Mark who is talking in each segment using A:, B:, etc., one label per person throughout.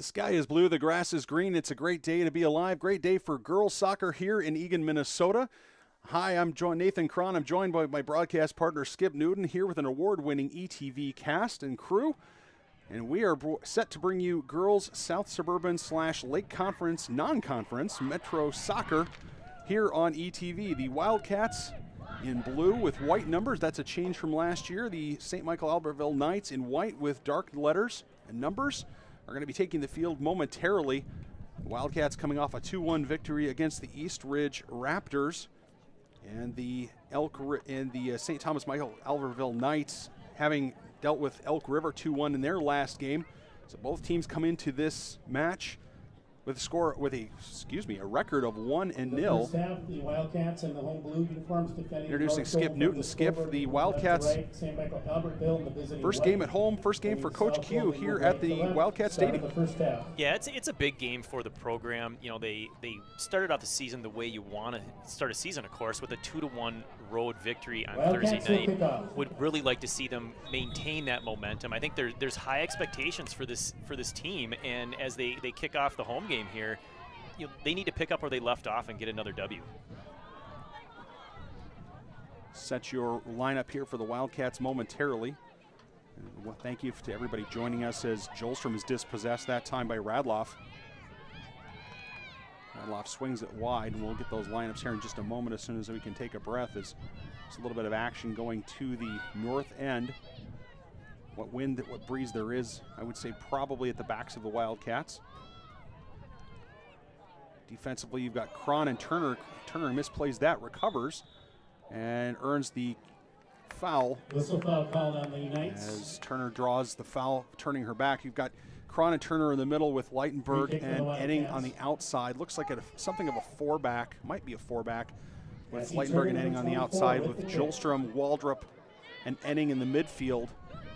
A: The sky is blue, the grass is green. It's a great day to be alive. Great day for girls soccer here in Egan, Minnesota. Hi, I'm Nathan Cron. I'm joined by my broadcast partner Skip Newton here with an award-winning ETV cast and crew. And we are set to bring you girls South Suburban / Lake Conference non-conference Metro Soccer here on ETV. The Wildcats in blue with white numbers. That's a change from last year. The St. Michael Albertville Knights in white with dark letters and numbers are going to be taking the field momentarily. The Wildcats coming off a 2-1 victory against the East Ridge Raptors, and the St. Thomas Michael Albertville Knights having dealt with Elk River 2-1 in their last game. So both teams come into this match with a record of 1-0.
B: The Wildcats in the home blue uniforms defending.
A: Introducing Skip Newton. Skip, the Wildcats first game at home, first game for Coach Q here at the Wildcat Stadium.
C: Yeah, it's a big game for the program. You know, they started off the season the way you want to start a season, of course, with a 2-1 road victory on Thursday night. Would really like to see them maintain that momentum. I think there's high expectations for this team, and as they kick off the home game here, you know, they need to pick up where they left off and get another W.
A: Set your lineup here for the Wildcats momentarily. And well, thank you to everybody joining us as Jolstrom is dispossessed that time by Radloff. Radloff swings it wide, and we'll get those lineups here in just a moment as soon as we can take a breath. There's a little bit of action going to the north end. What breeze there is, I would say probably at the backs of the Wildcats. Defensively, you've got Cron and Turner. Turner misplays that, recovers, and earns the foul.
B: Whistle foul called on the Knights.
A: As Turner draws the foul, turning her back. You've got Cron and Turner in the middle with Leitenberg and Edding on the outside. Looks like something of a four-back, might be a four-back, with Leitenberg and Edding on the outside, with Jolstrom, Waldrop, and Edding in the midfield.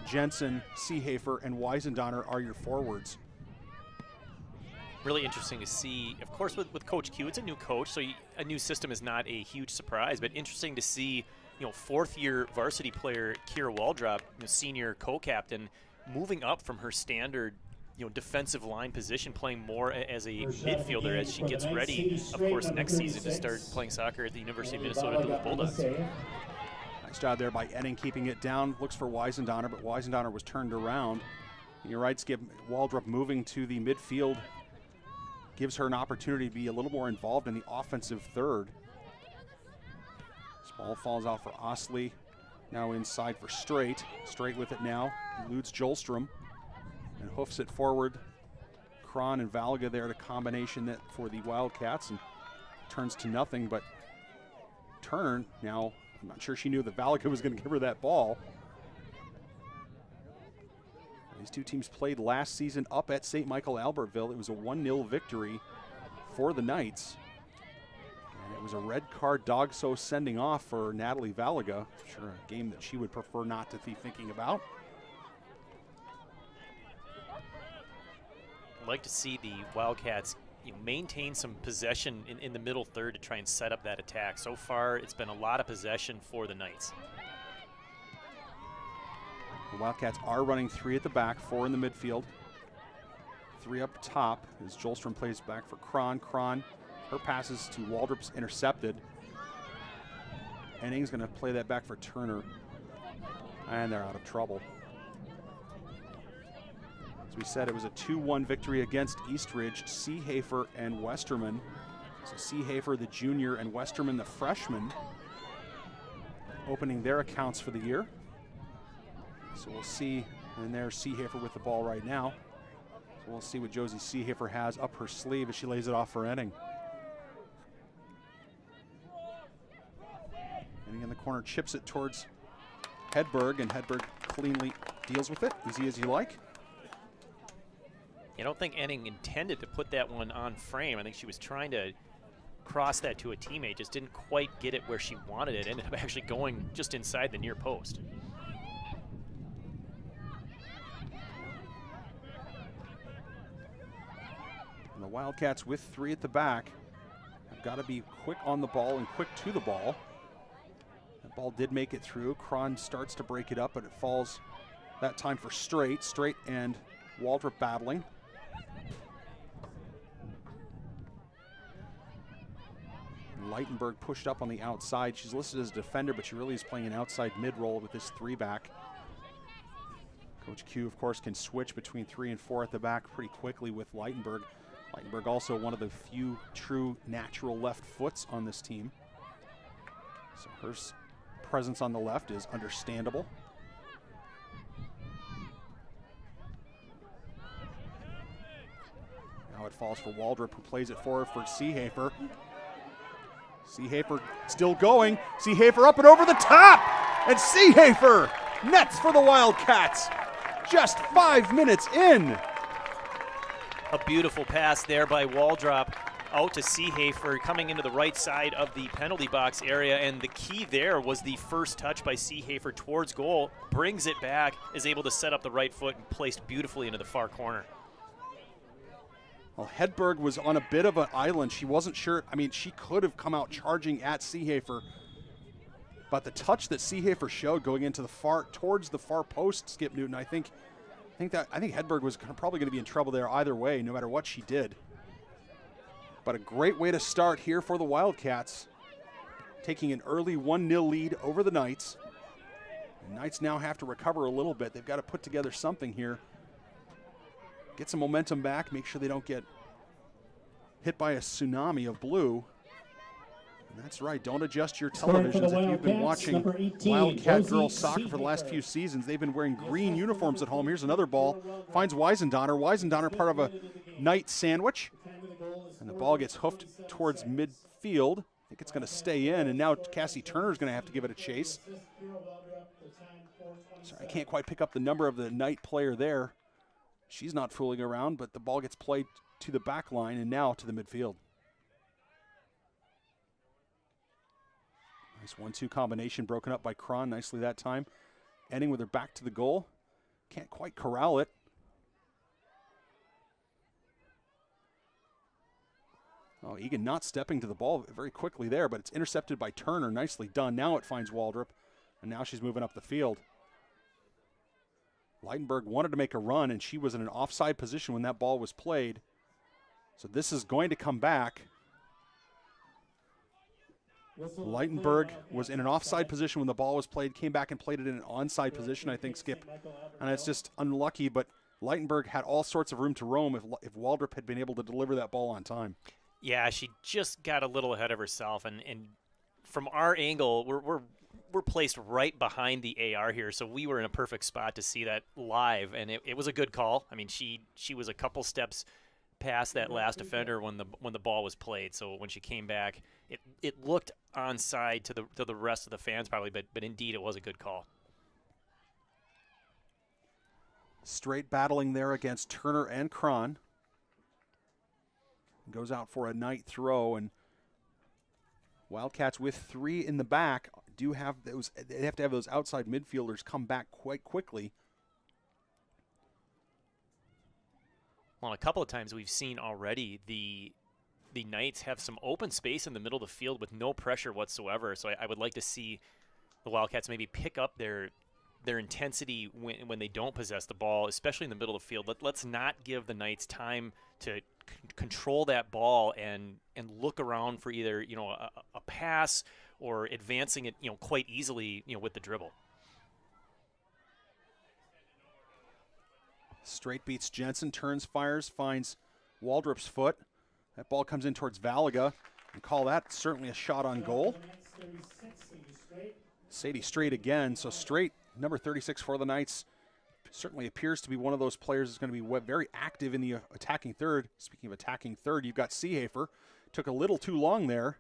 A: Jensen, Seehafer, and Weisendonner are your forwards.
C: Really interesting to see. Of course, with Coach Q, it's a new coach, so a new system is not a huge surprise. But interesting to see, you know, fourth-year varsity player Kira Waldrop, senior co-captain, moving up from her standard, defensive line position, playing more as a midfielder as she gets ready, of course, next season to start playing soccer at the University of Minnesota Duluth Bulldogs.
A: Nice job there by Edding, keeping it down. Looks for Weisendonner, but Weisendonner was turned around. And you're right, Skip. Waldrop moving to the midfield gives her an opportunity to be a little more involved in the offensive third. This ball falls out for Osley. Now inside for Straight. Straight with it now. Eludes Jolstrom and hoofs it forward. Cron and Valga there to combination that for the Wildcats, and turns to nothing. But Turner now, I'm not sure she knew that Valga was going to give her that ball. These two teams played last season up at St. Michael Albertville. It was a 1-0 victory for the Knights. And it was a red card dog-so sending off for Natalie Valaga. I'm sure a game that she would prefer not to be thinking about.
C: I'd like to see the Wildcats maintain some possession in the middle third to try and set up that attack. So far, it's been a lot of possession for the Knights.
A: The Wildcats are running 3 at the back, 4 in the midfield, 3 up top as Jolstrom plays back for Cron. Cron, her passes to Waldrop's intercepted. Edding's going to play that back for Turner, and they're out of trouble. As we said, it was a 2-1 victory against Eastridge, Seehafer and Westerman. So Seehafer, the junior, and Westerman, the freshman, opening their accounts for the year. So we'll see, and there's Seehafer with the ball right now. So we'll see what Josie Seehafer has up her sleeve as she lays it off for Edding. Edding in the corner chips it towards Hedberg, and Hedberg cleanly deals with it, easy as you like.
C: I don't think Edding intended to put that one on frame. I think she was trying to cross that to a teammate, just didn't quite get it where she wanted it. Ended up actually going just inside the near post.
A: And the Wildcats with 3 at the back have got to be quick on the ball and quick to the ball. That ball did make it through. Cron starts to break it up, but it falls that time for Straight. Straight and Waldrop battling. Leitenberg pushed up on the outside. She's listed as a defender, but she really is playing an outside mid role with this 3-back. Coach Q, of course, can switch between 3 and 4 at the back pretty quickly with Leitenberg. Leitenberg also one of the few true natural left foots on this team. So her presence on the left is understandable. Now it falls for Waldrop, who plays it forward for Seehafer. Seehafer still going. Seehafer up and over the top! And Seehafer nets for the Wildcats. Just 5 minutes in.
C: A beautiful pass there by Waldrop out to Seehafer, coming into the right side of the penalty box area, and the key there was the first touch by Seehafer towards goal, brings it back, is able to set up the right foot and placed beautifully into the far corner.
A: Well, Hedberg was on a bit of an island. She wasn't sure. I mean, she could have come out charging at Seehafer, but the touch that Seehafer showed going into the towards the far post, Skip Newton, I think Hedberg was probably going to be in trouble there either way, no matter what she did. But a great way to start here for the Wildcats, taking an early 1-0 lead over the Knights. The Knights now have to recover a little bit. They've got to put together something here. Get some momentum back, make sure they don't get hit by a tsunami of blue. And that's right, don't adjust your televisions if you've been watching Wildcat girls soccer for the last few seasons. They've been wearing green uniforms at home. Here's another ball, finds Weisendonner. Weisendonner part of a Knight sandwich. And the ball gets hoofed towards midfield. I think it's going to stay in, and now Cassie Turner's going to have to give it a chase. Sorry, I can't quite pick up the number of the Knight player there. She's not fooling around, but the ball gets played to the back line and now to the midfield. Nice 1-2 combination broken up by Cron nicely that time. Ending with her back to the goal. Can't quite corral it. Oh, Egan not stepping to the ball very quickly there, but it's intercepted by Turner. Nicely done. Now it finds Waldrop, and now she's moving up the field. Leitenberg wanted to make a run, and she was in an offside position when that ball was played. So this is going to come back. Leitenberg was in an offside position when the ball was played, came back and played it in an onside position, I think, Skip. And it's just unlucky, but Leitenberg had all sorts of room to roam if Waldrop had been able to deliver that ball on time.
C: Yeah, she just got a little ahead of herself, and from our angle, we're placed right behind the AR here, so we were in a perfect spot to see that live, and it was a good call. I mean, she was a couple steps past that last defender when the ball was played. So when she came back, it looked onside to the rest of the fans probably, but indeed it was a good call.
A: Straight battling there against Turner and Cron. Goes out for a Knight throw, and Wildcats with 3 in the back do have those. They have to have those outside midfielders come back quite quickly.
C: Well, a couple of times we've seen already the Knights have some open space in the middle of the field with no pressure whatsoever. So I would like to see the Wildcats maybe pick up their intensity when they don't possess the ball, especially in the middle of the field. Let's not give the Knights time to control that ball and look around for either a pass or advancing it quite easily with the dribble.
A: Straight beats Jensen, turns, fires, finds Waldrop's foot. That ball comes in towards Valaga, and call that certainly a shot on goal. Sadie Straight again, so Straight, number 36 for the Knights, certainly appears to be one of those players that's going to be very active in the attacking third. Speaking of attacking third, you've got Seehafer. Took a little too long there.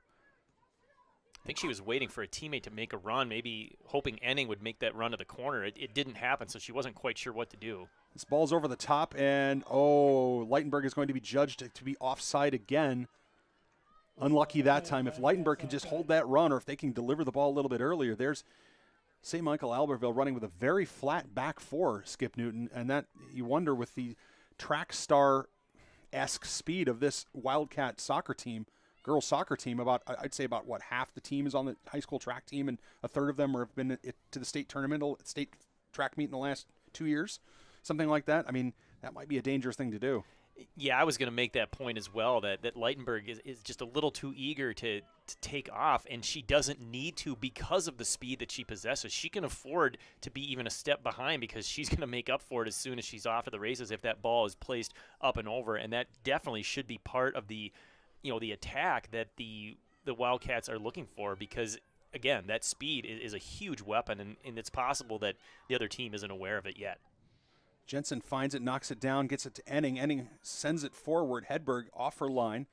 C: I think she was waiting for a teammate to make a run, maybe hoping Enning would make that run to the corner. It didn't happen, so she wasn't quite sure what to do.
A: This ball's over the top, and Leitenberg is going to be judged to be offside again. Unlucky that time. If Leitenberg can just hold that run, or if they can deliver the ball a little bit earlier, there's St. Michael Albertville running with a very flat back four, Skip Newton, and that you wonder with the track star-esque speed of this Wildcat soccer team, girls soccer team, I'd say about what, half the team is on the high school track team, and a third of them have been to the state tournament, state track meet in the last 2 years, something like that. I mean, that might be a dangerous thing to do.
C: Yeah, I was going to make that point as well, that Leitenberg is just a little too eager to take off, and she doesn't need to because of the speed that she possesses. She can afford to be even a step behind because she's going to make up for it as soon as she's off to the races if that ball is placed up and over, and that definitely should be part of the attack that the Wildcats are looking for because, again, that speed is a huge weapon, and it's possible that the other team isn't aware of it yet.
A: Jensen finds it, knocks it down, gets it to Enning. Enning sends it forward. Hedberg off her line,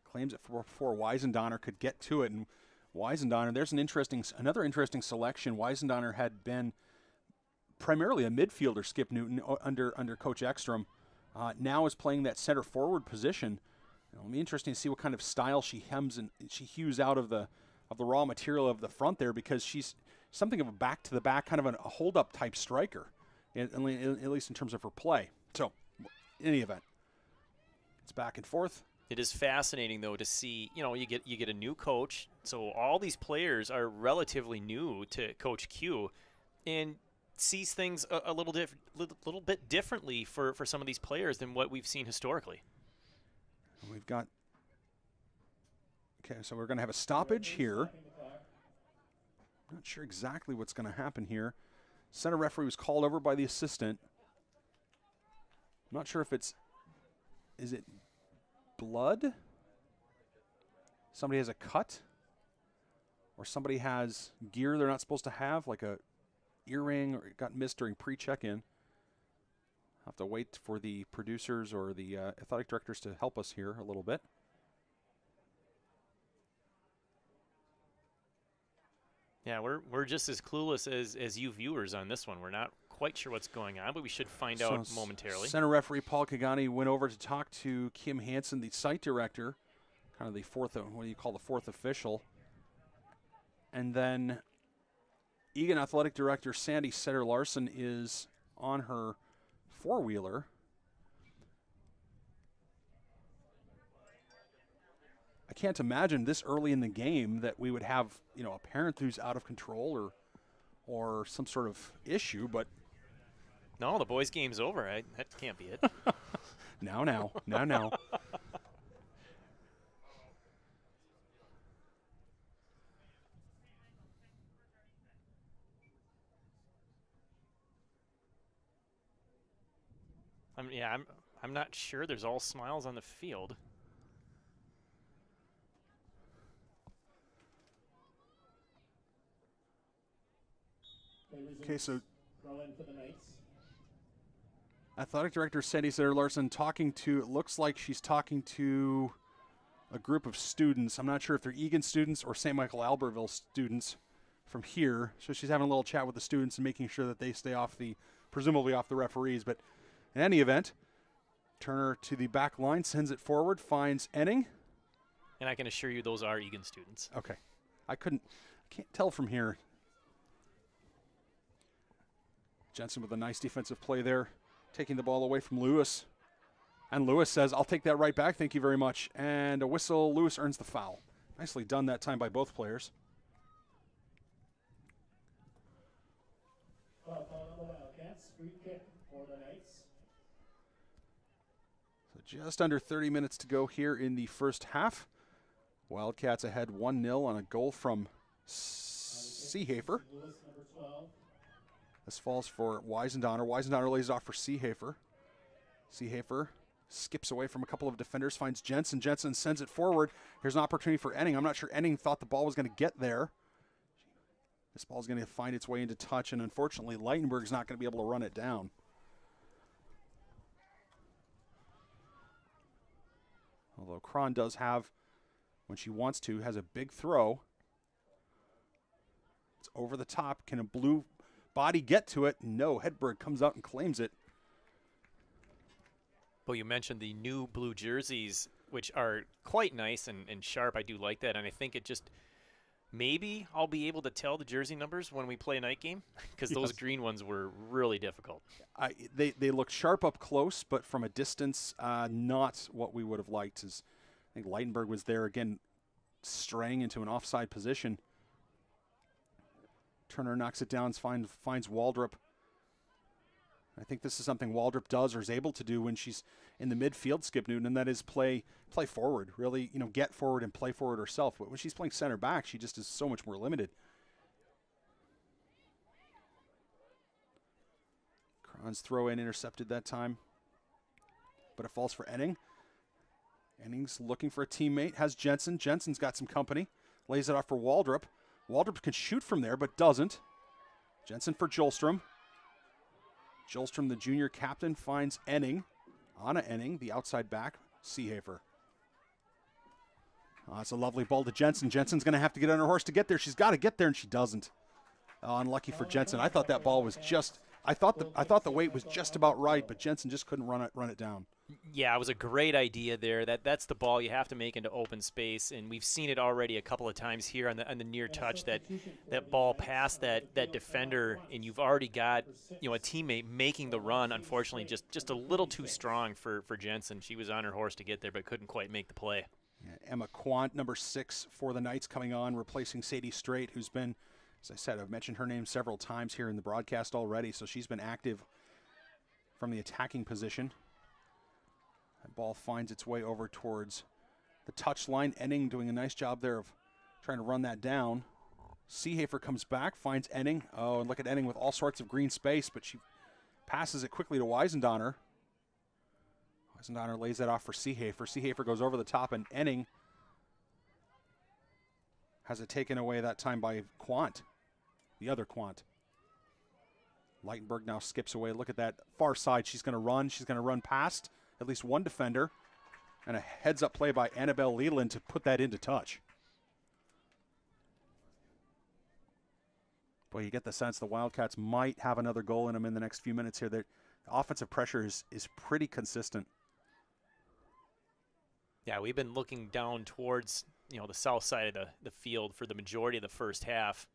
A: claims it before Weisendonner could get to it. And Weisendonner, there's another interesting selection. Weisendonner had been primarily a midfielder, Skip Newton, under Coach Ekstrom. Now is playing that center forward position. It'll be interesting to see what kind of style she hews out of the raw material of the front there, because she's something of a back to the back, kind of a hold up type striker. At least in terms of her play. So, in any event, it's back and forth.
C: It is fascinating, though, to see, you get a new coach. So all these players are relatively new to Coach Q and sees things a little bit differently for some of these players than what we've seen historically.
A: We've got, okay, so we're going to have a stoppage here. Not sure exactly what's going to happen here. Center referee was called over by the assistant. I'm not sure if is it blood? Somebody has a cut? Or somebody has gear they're not supposed to have, like a earring, or it got missed during pre-check-in. Have to wait for the producers or the athletic directors to help us here a little bit.
C: Yeah, we're just as clueless as you viewers on this one. We're not quite sure what's going on, but we should find out momentarily.
A: Center referee Paul Kagani went over to talk to Kim Hansen, the site director, kind of the fourth official. And then Egan athletic director Sandy Setter-Larson is on her four-wheeler. I can't imagine this early in the game that we would have, a parent who's out of control or some sort of issue, but
C: no, the boys' game's over. That can't be it.
A: Now.
C: I'm not sure. There's all smiles on the field.
A: Okay, so athletic director Sandy Setter-Larson looks like she's talking to a group of students. I'm not sure if they're Egan students or St. Michael Albertville students from here. So she's having a little chat with the students and making sure that they stay presumably off the referees. But in any event, Turner to the back line, sends it forward, finds Enning.
C: And I can assure you those are Egan students.
A: Okay. I can't tell from here. Jensen with a nice defensive play there, taking the ball away from Lewis. And Lewis says, I'll take that right back, thank you very much. And a whistle, Lewis earns the foul. Nicely done that time by both players. So just under 30 minutes to go here in the first half. Wildcats ahead 1-0 on a goal from Seehafer. This falls for Weisendonner. Weisendonner lays off for Seehafer. Seehafer skips away from a couple of defenders, finds Jensen. Jensen sends it forward. Here's an opportunity for Enning. I'm not sure Enning thought the ball was going to get there. This ball is going to find its way into touch, and unfortunately, Leitenberg's not going to be able to run it down. Although Cron does have, when she wants to, has a big throw. It's over the top. Can a blue body get to it? No. Hedberg comes out and claims it.
C: Well, you mentioned the new blue jerseys, which are quite nice and sharp. I do like that, and I think it just maybe I'll be able to tell the jersey numbers when we play a night game, because those green ones were really difficult.
A: They look sharp up close, but from a distance, not what we would have liked. I think Leitenberg was there again, straying into an offside position. Turner knocks it down, finds Waldrop. I think this is something Waldrop does or is able to do when she's in the midfield, Skip Newton, and that is play forward, really, get forward and play forward herself. But when she's playing center back, she just is so much more limited. Kron's throw in intercepted that time, but it falls for Enning. Enning's looking for a teammate, has Jensen. Jensen's got some company, lays it off for Waldrop. Waldrop can shoot from there, but doesn't. Jensen for Jolstrom. Jolstrom, the junior captain, finds Enning. Anna Enning, the outside back, Seehafer. It's a lovely ball to Jensen. Jensen's going to have to get on her horse to get there. She's got to get there, and she doesn't. Unlucky for Jensen. I thought that ball was just... I thought the weight was just about right, but Jensen just couldn't run it down.
C: Yeah, it was a great idea there. That's the ball you have to make into open space, and we've seen it already a couple of times here on the near touch. That ball past that defender, and you've already got a teammate making the run. Unfortunately, just a little too strong for Jensen. She was on her horse to get there, but couldn't quite make the play.
A: Yeah, Emma Quant, number 6 for the Knights, coming on, replacing Sadie Straight, who's been, as I said, I've mentioned her name several times here in the broadcast already, so she's been active from the attacking position. That ball finds its way over towards the touch line. Enning doing a nice job there of trying to run that down. Seehafer comes back, finds Enning. Oh, and look at Enning with all sorts of green space, but she passes it quickly to Weisendonner. Weisendonner lays that off for Seehafer. Seehafer goes over the top, and Enning has it taken away that time by Quant, the other Quant. Leitenberg now skips away. Look at that far side. She's going to run. She's going to run past at least one defender. And a heads-up play by Annabelle Leland to put that into touch. Boy, you get the sense the Wildcats might have another goal in them in the next few minutes here. The offensive pressure is pretty consistent.
C: Yeah, we've been looking down towards the south side of the field for the majority of the first half.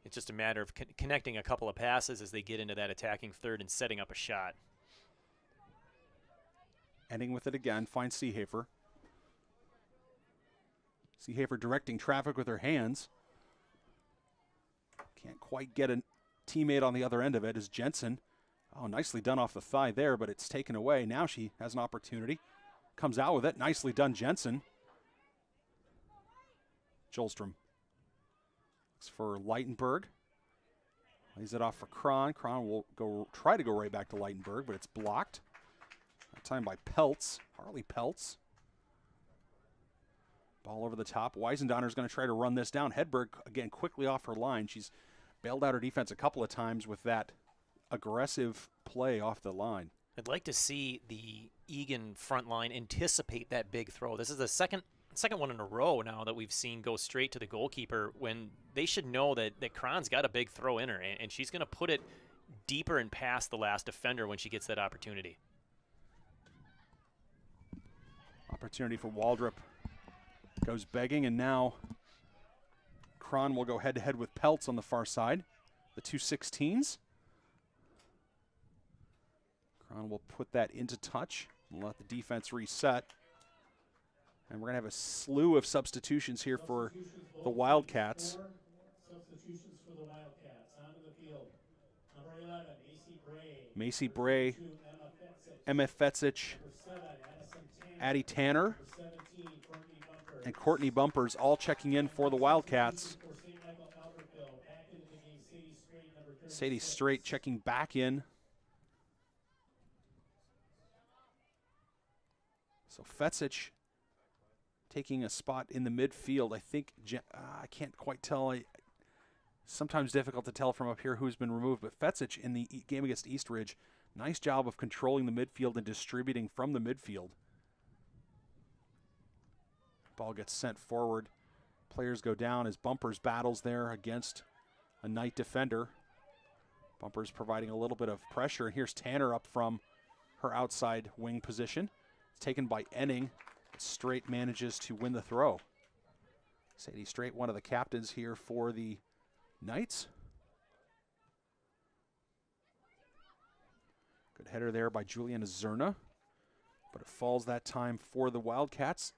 C: It's just a matter of connecting a couple of passes as they get into that attacking third and setting up a shot.
A: Ending with it again, finds Seehafer. Seehafer directing traffic with her hands. Can't quite get a teammate on the other end of it is Jensen. Oh, nicely done off the thigh there, but it's taken away. Now she has an opportunity. Comes out with it. Nicely done, Jensen. Jolstrom. Looks for Leitenberg. Lays it off for Kron. Kron will try to go right back to Leitenberg, but it's blocked. That time by Peltz. Harley Peltz. Ball over the top. Weisendonner is going to try to run this down. Hedberg, again, quickly off her line. She's bailed out her defense a couple of times with that aggressive play off the line.
C: I'd like to see the Egan front line anticipate that big throw. This is the second one in a row now that we've seen go straight to the goalkeeper when they should know that Kron's got a big throw in her, and she's going to put it deeper and past the last defender when she gets that opportunity.
A: Opportunity for Waldrop. Goes begging, and now Kron will go head-to-head with Peltz on the far side. The 216s. Kron will put that into touch and let the defense reset. And we're going to have a slew of substitutions here for the Wildcats.
B: Substitutions for the Wildcats. Onto the field. Number 11,
A: Macy Bray.
B: 2,
A: Emma Fetzich.
B: Number 7,
A: Addie Tanner.
B: Number 17, Courtney Bumper.
A: And Courtney Bumpers all checking in for the Wildcats.
B: For St. Michael Albertville. Back into the game, Sadie Straight, number 36.
A: Sadie Straight checking back in. So Fetzich taking a spot in the midfield. I think, I can't quite tell. Sometimes difficult to tell from up here who's been removed, but Fetzich in the game against Eastridge, nice job of controlling the midfield and distributing from the midfield. Ball gets sent forward. Players go down as Bumpers battles there against a Knight defender. Bumpers providing a little bit of pressure, and here's Tanner up from her outside wing position. It's taken by Enning. Straight manages to win the throw. Sadie Straight, one of the captains here for the Knights. Good header there by Juliana Zerna, but it falls that time for the Wildcats.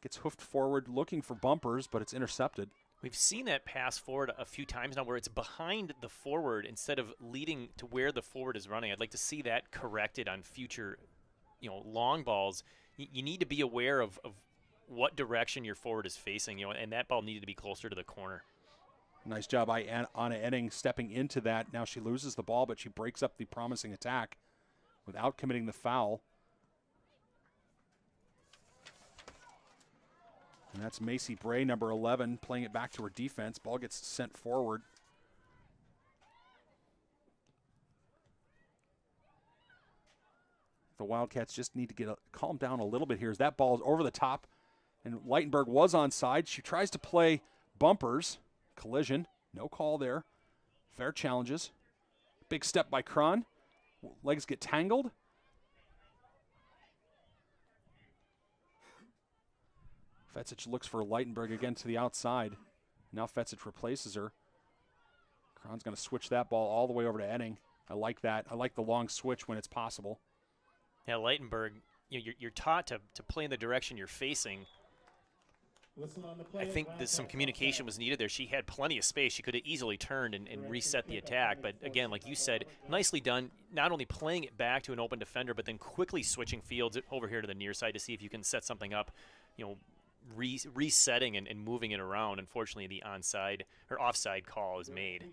A: Gets hoofed forward looking for Bumpers, but it's intercepted.
C: We've seen that pass forward a few times now where it's behind the forward instead of leading to where the forward is running. I'd like to see that corrected on future, long balls. You need to be aware of what direction your forward is facing, and that ball needed to be closer to the corner.
A: Nice job by Anna Edding stepping into that. Now she loses the ball, but she breaks up the promising attack without committing the foul. And that's Macy Bray, number 11, playing it back to her defense. Ball gets sent forward. The Wildcats just need to calm down a little bit here as that ball is over the top. And Leitenberg was onside. She tries to play bumpers. Collision. No call there. Fair challenges. Big step by Cron. Legs get tangled. Fetzich looks for Leitenberg again to the outside. Now Fetzich replaces her. Cron's going to switch that ball all the way over to Edding. I like that. I like the long switch when it's possible.
C: Yeah, Leitenberg, you're taught to play in the direction you're facing. I think that some communication was needed there. She had plenty of space. She could have easily turned and reset the attack. But again, like you said, nicely done, not only playing it back to an open defender, but then quickly switching fields over here to the near side to see if you can set something up, resetting and moving it around. Unfortunately, the onside or offside call is made.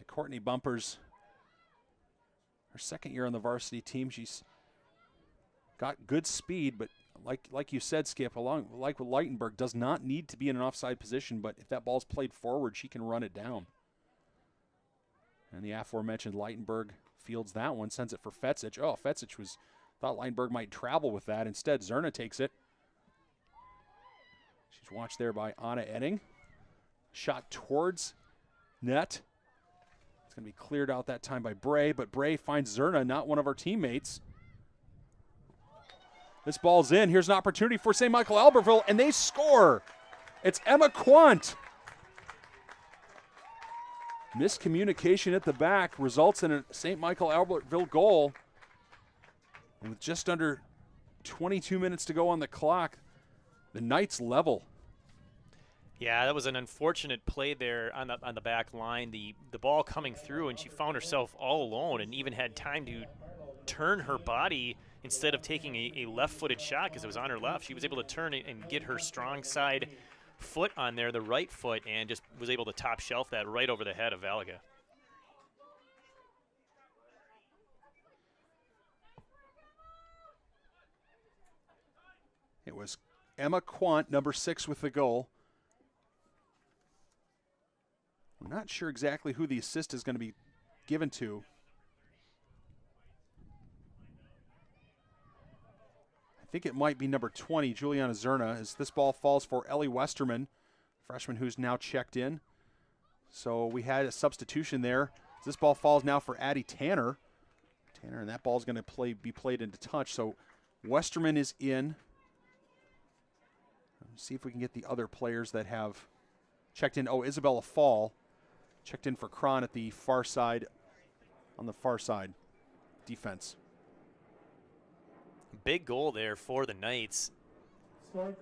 A: Courtney Bumpers, her second year on the varsity team. She's got good speed, but like you said, Skip, like with Leitenberg, does not need to be in an offside position, but if that ball's played forward, she can run it down. And the aforementioned Leitenberg fields that one, sends it for Fetzich. Oh, Fetzich thought Leitenberg might travel with that. Instead, Zerna takes it. She's watched there by Anna Edding. Shot towards net. It's going to be cleared out that time by Bray, but Bray finds Zerna, not one of our teammates. This ball's in. Here's an opportunity for St. Michael Albertville, and they score. It's Emma Quant. Miscommunication at the back results in a St. Michael Albertville goal. And with just under 22 minutes to go on the clock, the Knights level.
C: Yeah, that was an unfortunate play there on the back line. The ball coming through, and she found herself all alone and even had time to turn her body instead of taking a left-footed shot because it was on her left. She was able to turn it and get her strong side foot on there, the right foot, and just was able to top shelf that right over the head of Valaga.
A: It was Emma Quant, number 6, with the goal. I'm not sure exactly who the assist is going to be given to. I think it might be number 20, Juliana Zerna, as this ball falls for Ellie Westerman, freshman who's now checked in. So we had a substitution there. This ball falls now for Addie Tanner. And that ball's going to be played into touch. So Westerman is in. Let's see if we can get the other players that have checked in. Oh, Isabella Fall checked in for Cron at the far side, on the far side defense.
C: Big goal there for the Knights. In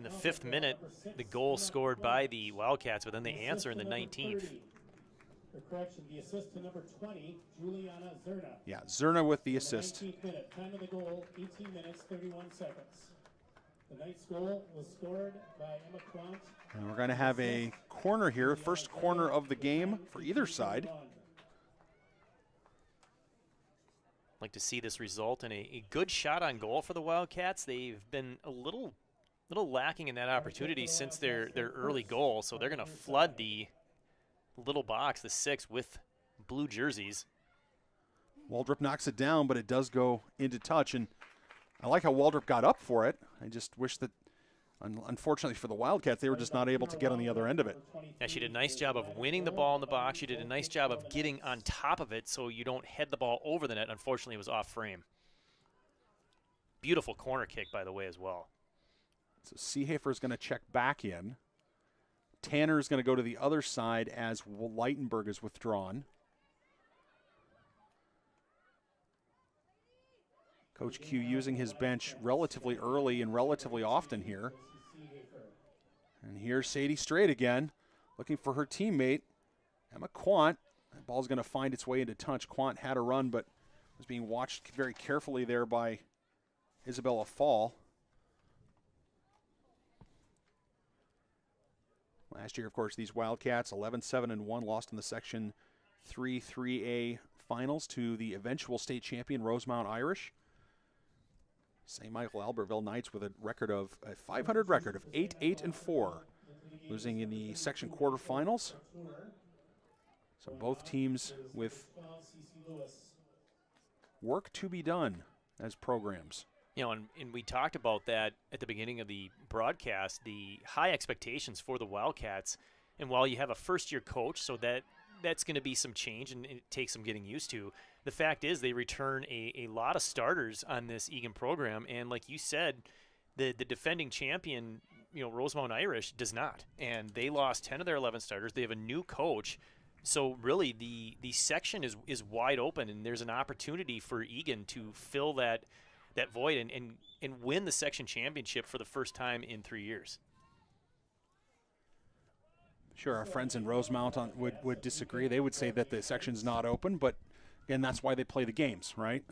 C: the 5th minute, the goal scored by the Wildcats, but then they answer in the 19th.
B: The correction, the assist to number 20, Juliana Zerna.
A: Yeah, Zerna with the assist.
B: 19th minute, time of the goal, 18 minutes, 31 seconds. The Knights goal was scored by Emma Quant.
A: And we're going to have a corner here, first corner of the game for either side.
C: Like to see this result in a good shot on goal for the Wildcats. They've been a little lacking in that opportunity since their early goal, so they're going to flood the little box, the 6, with blue jerseys.
A: Waldrop knocks it down, but it does go into touch, and I like how Waldrop got up for it. I just wish that, unfortunately for the Wildcats, they were just not able to get on the other end of it.
C: Yeah, she did a nice job of winning the ball in the box. She did a nice job of getting on top of it so you don't head the ball over the net. Unfortunately, it was off frame. Beautiful corner kick, by the way, as well.
A: So Seehafer is going to check back in. Tanner is going to go to the other side as Leitenberg is withdrawn. Coach Q using his bench relatively early and relatively often here. And here's Sadie Straight again, looking for her teammate, Emma Quant. That ball's going to find its way into touch. Quant had a run, but was being watched very carefully there by Isabella Fall. Last year, of course, these Wildcats, 11-7-1, lost in the Section 3-3A finals to the eventual state champion Rosemount Irish. St. Michael Albertville Knights with a 500 record of 8-8-4, losing in the section quarterfinals. So both teams with work to be done as programs.
C: You know, and we talked about that at the beginning of the broadcast, the high expectations for the Wildcats. And while you have a first-year coach, so that's going to be some change and it takes some getting used to, the fact is they return a lot of starters on this Egan program. And like you said, the defending champion, Rosemount Irish, does not. And they lost 10 of their 11 starters. They have a new coach. So really the section is wide open, and there's an opportunity for Egan to fill that void and win the section championship for the first time in 3 years.
A: Sure, our friends in Rosemount would disagree. They would say that the section's not open, but again, that's why they play the games, right?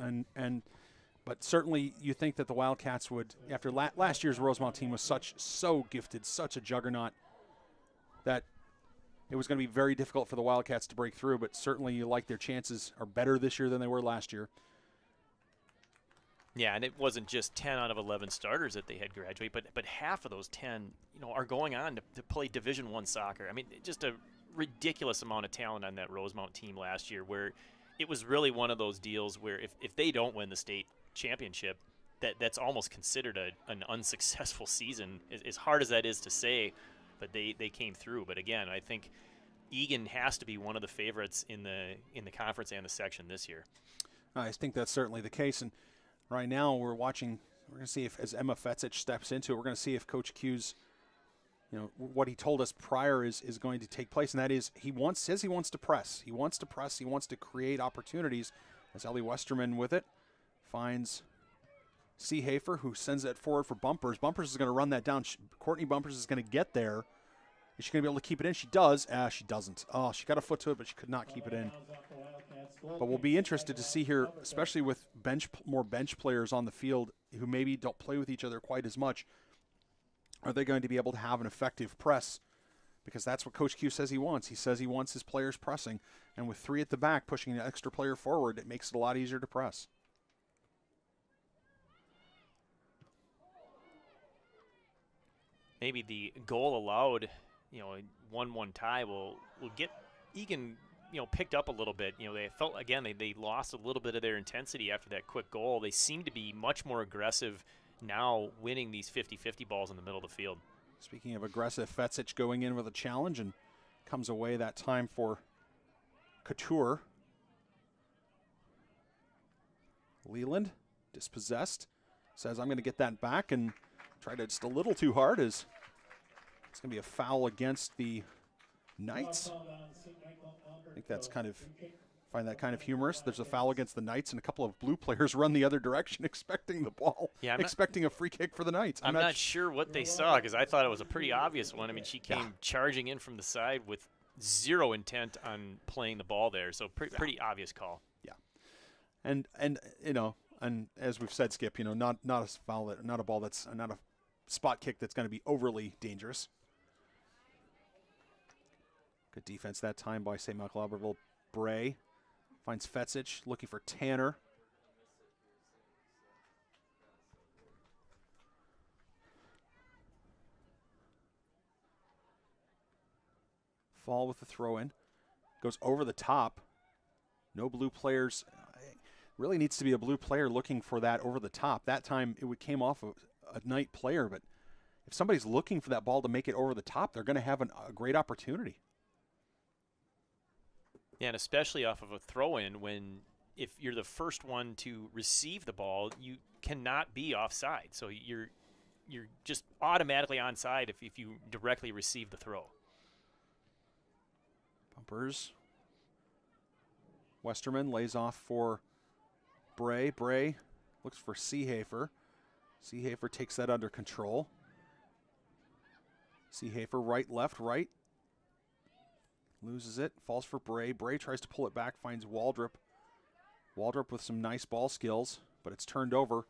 A: But certainly you think that the Wildcats would, after last year's Rosemount team was so gifted, such a juggernaut, that it was going to be very difficult for the Wildcats to break through, but certainly you like their chances are better this year than they were last year.
C: Yeah, and it wasn't just 10 out of 11 starters that they had graduate, but half of those 10, are going on to play Division I soccer. I mean, just a ridiculous amount of talent on that Rosemount team last year, where it was really one of those deals where if they don't win the state championship, that's almost considered an unsuccessful season, as hard as that is to say, but they came through. But again, I think Egan has to be one of the favorites in the conference and the section this year.
A: I think that's certainly the case, and right now we're going to see if, as Emma Fetzich steps into it, we're going to see if Coach Q's, what he told us prior is going to take place, and that is he says he wants to press. He wants to press. He wants to create opportunities. As Ellie Westerman with it finds Seehafer, who sends that forward for Bumpers. Bumpers is going to run that down. Courtney Bumpers is going to get there. Is she going to be able to keep it in? She does. She doesn't. Oh, she got a foot to it, but she could not keep it in. But we'll be interested to see here, especially with more bench players on the field who maybe don't play with each other quite as much. Are they going to be able to have an effective press? Because that's what Coach Q says he wants. He says he wants his players pressing. And with 3 at the back pushing an extra player forward, it makes it a lot easier to press.
C: Maybe the goal allowed, a 1-1 tie will get Egan, picked up a little bit. They felt, again, they lost a little bit of their intensity after that quick goal. They seem to be much more aggressive now, winning these 50-50 balls in the middle of the field.
A: Speaking of aggressive, Fetzich going in with a challenge and comes away that time for Couture. Leland, dispossessed, says, I'm going to get that back, and tried it just a little too hard, as it's going to be a foul against the Knights. I think that's find that kind of humorous. There's a foul against the Knights, and a couple of blue players run the other direction expecting the ball, expecting a free kick for the Knights.
C: I'm not sure what they saw, because I thought it was a pretty obvious one. I mean, she came charging in from the side with zero intent on playing the ball there, so pretty obvious call.
A: Yeah, and and as we've said, Skip, not a foul, not a ball that's not a spot kick that's going to be overly dangerous. Good defense that time by St. Michael Albertville. Bray finds Fetzich, looking for Tanner. Fall with the throw-in. Goes over the top. No blue players. Really needs to be a blue player looking for that over the top. That time it came off of a Knight player, but if somebody's looking for that ball to make it over the top, they're going to have a great opportunity.
C: Yeah, and especially off of a throw-in, if you're the first one to receive the ball, you cannot be offside. So you're just automatically onside if you directly receive the throw.
A: Bumpers. Westerman lays off for Bray. Bray looks for Seehafer. Seehafer takes that under control. Seehafer, right, left, right. Loses it, falls for Bray. Bray tries to pull it back, finds Waldrop. Waldrop with some nice ball skills, but it's turned over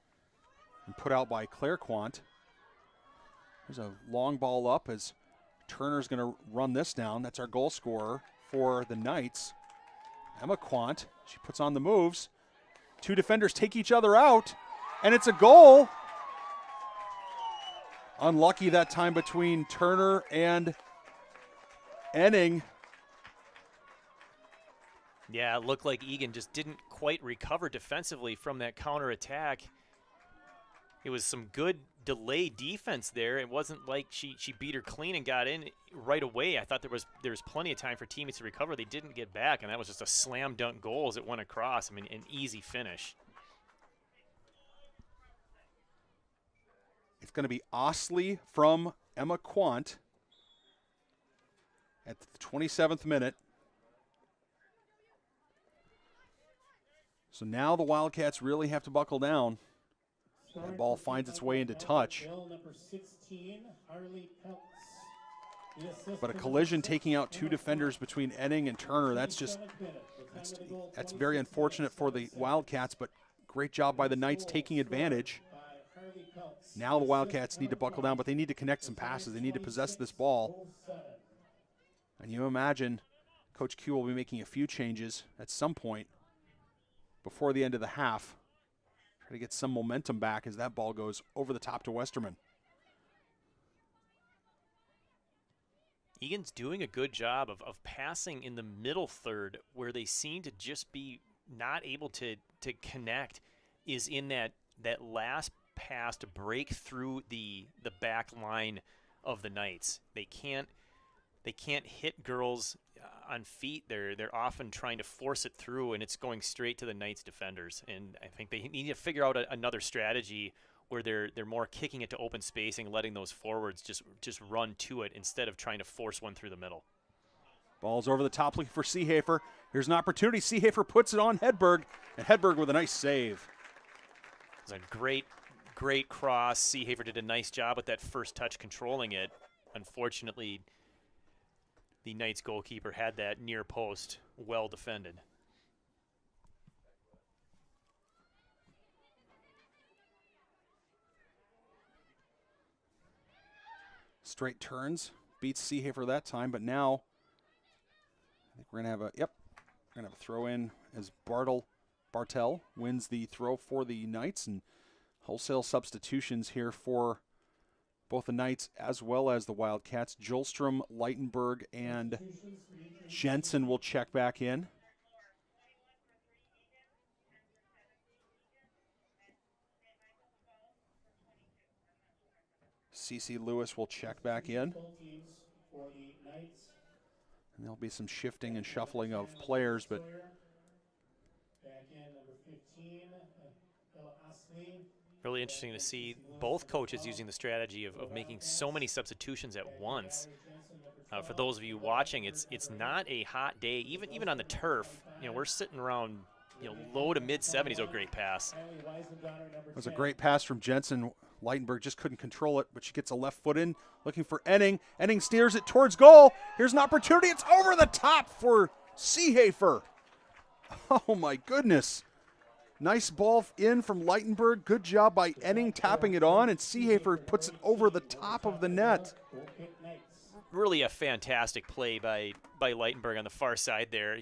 A: and put out by Clairquant. There's a long ball up as Turner's going to run this down. That's our goal scorer for the Knights. Emma Quant, she puts on the moves. Two defenders take each other out, and it's a goal. Unlucky that time between Turner and Enning.
C: Yeah, it looked like Egan just didn't quite recover defensively from that counterattack. It was some good delay defense there. It wasn't like she beat her clean and got in right away. I thought there was plenty of time for teammates to recover. They didn't get back, and that was just a slam dunk goal as it went across. I mean, an easy finish.
A: It's going to be Osley from Emma Quant at the 27th minute. So now the Wildcats really have to buckle down. That ball finds its way into touch. But a collision taking out two defenders between Enning and Turner, that's very unfortunate for the Wildcats, but great job by the Knights taking advantage. Now the Wildcats need to buckle down, but they need to connect some passes. They need to possess this ball. And you imagine Coach Q will be making a few changes at some point before the end of the half. Try to get some momentum back as that ball goes over the top to Westerman.
C: Egan's doing a good job of passing in the middle third, where they seem to just be not able to connect, is in that last pass to break through the back line of the Knights. They can't hit girls on feet. They're often trying to force it through, and it's going straight to the Knights defenders. And I think they need to figure out another strategy where they're more kicking it to open spacing, letting those forwards just run to it instead of trying to force one through the middle.
A: Ball's over the top looking for Seehafer. Here's an opportunity. Seehafer puts it on Hedberg, and Hedberg with a nice save.
C: It's a great cross. Seehafer did a nice job with that first touch controlling it. Unfortunately, the Knights goalkeeper had that near post well defended.
A: Straight turns, beats Seehafer that time, but now I think we're going to have a throw in as Bartel wins the throw for the Knights, and wholesale substitutions here for both the Knights as well as the Wildcats. Jolstrom, Leitenberg, and Jensen will check back in. CeCe Lewis will check back in. And there'll be some shifting and shuffling of players, but
C: really interesting to see both coaches using the strategy of making so many substitutions at once. For those of you watching, it's not a hot day, even on the turf. You know, we're sitting around low to mid 70s. Oh, great pass!
A: It was a great pass from Jensen. Leitenberg just couldn't control it, but she gets a left foot in, looking for Enning. Enning steers it towards goal. Here's an opportunity. It's over the top for Seehafer. Oh my goodness. Nice ball in from Leitenberg. Good job by Enning tapping it on, and Seehafer puts it over the top of the net.
C: Really a fantastic play by Leitenberg on the far side there.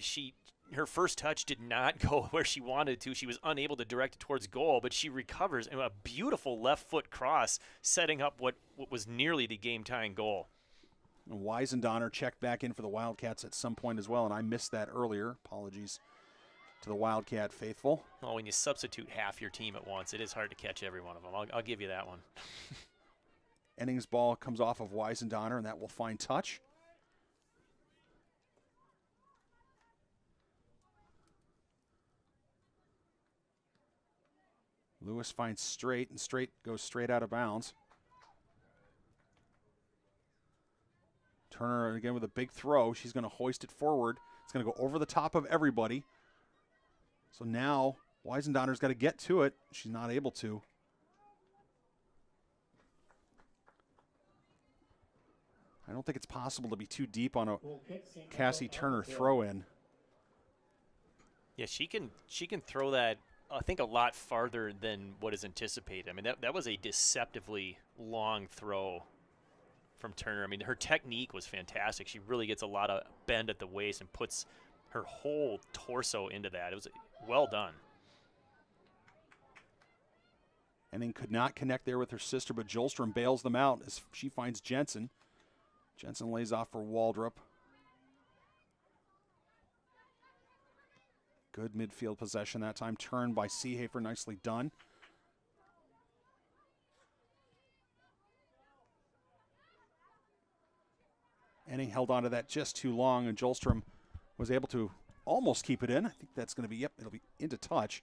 C: Her first touch did not go where she wanted to. She was unable to direct it towards goal, but she recovers, and a beautiful left foot cross setting up what was nearly the game-tying goal.
A: And Weisendonner checked back in for the Wildcats at some point as well, and I missed that earlier. Apologies to the Wildcat faithful.
C: Well, when you substitute half your team at once, it is hard to catch every one of them. I'll give you that one.
A: Enning's ball comes off of Weisendonner, and that will find touch. Lewis finds Straight, and Straight goes straight out of bounds. Turner again with a big throw. She's going to hoist it forward. It's going to go over the top of everybody. So now Weisendonner's got to get to it. She's not able to. I don't think it's possible to be too deep on a Cassie Turner throw-in.
C: Yeah, she can throw that, I think, a lot farther than what is anticipated. I mean, that was a deceptively long throw from Turner. I mean, her technique was fantastic. She really gets a lot of bend at the waist and puts her whole torso into that. It was well done.
A: Henning could not connect there with her sister, but Jolstrom bails them out as she finds Jensen. Jensen lays off for Waldrop. Good midfield possession that time. Turned by Seehafer, nicely done. Henning held on to that just too long, and Jolstrom was able to almost keep it in. I think that's going to be, yep, it'll be into touch.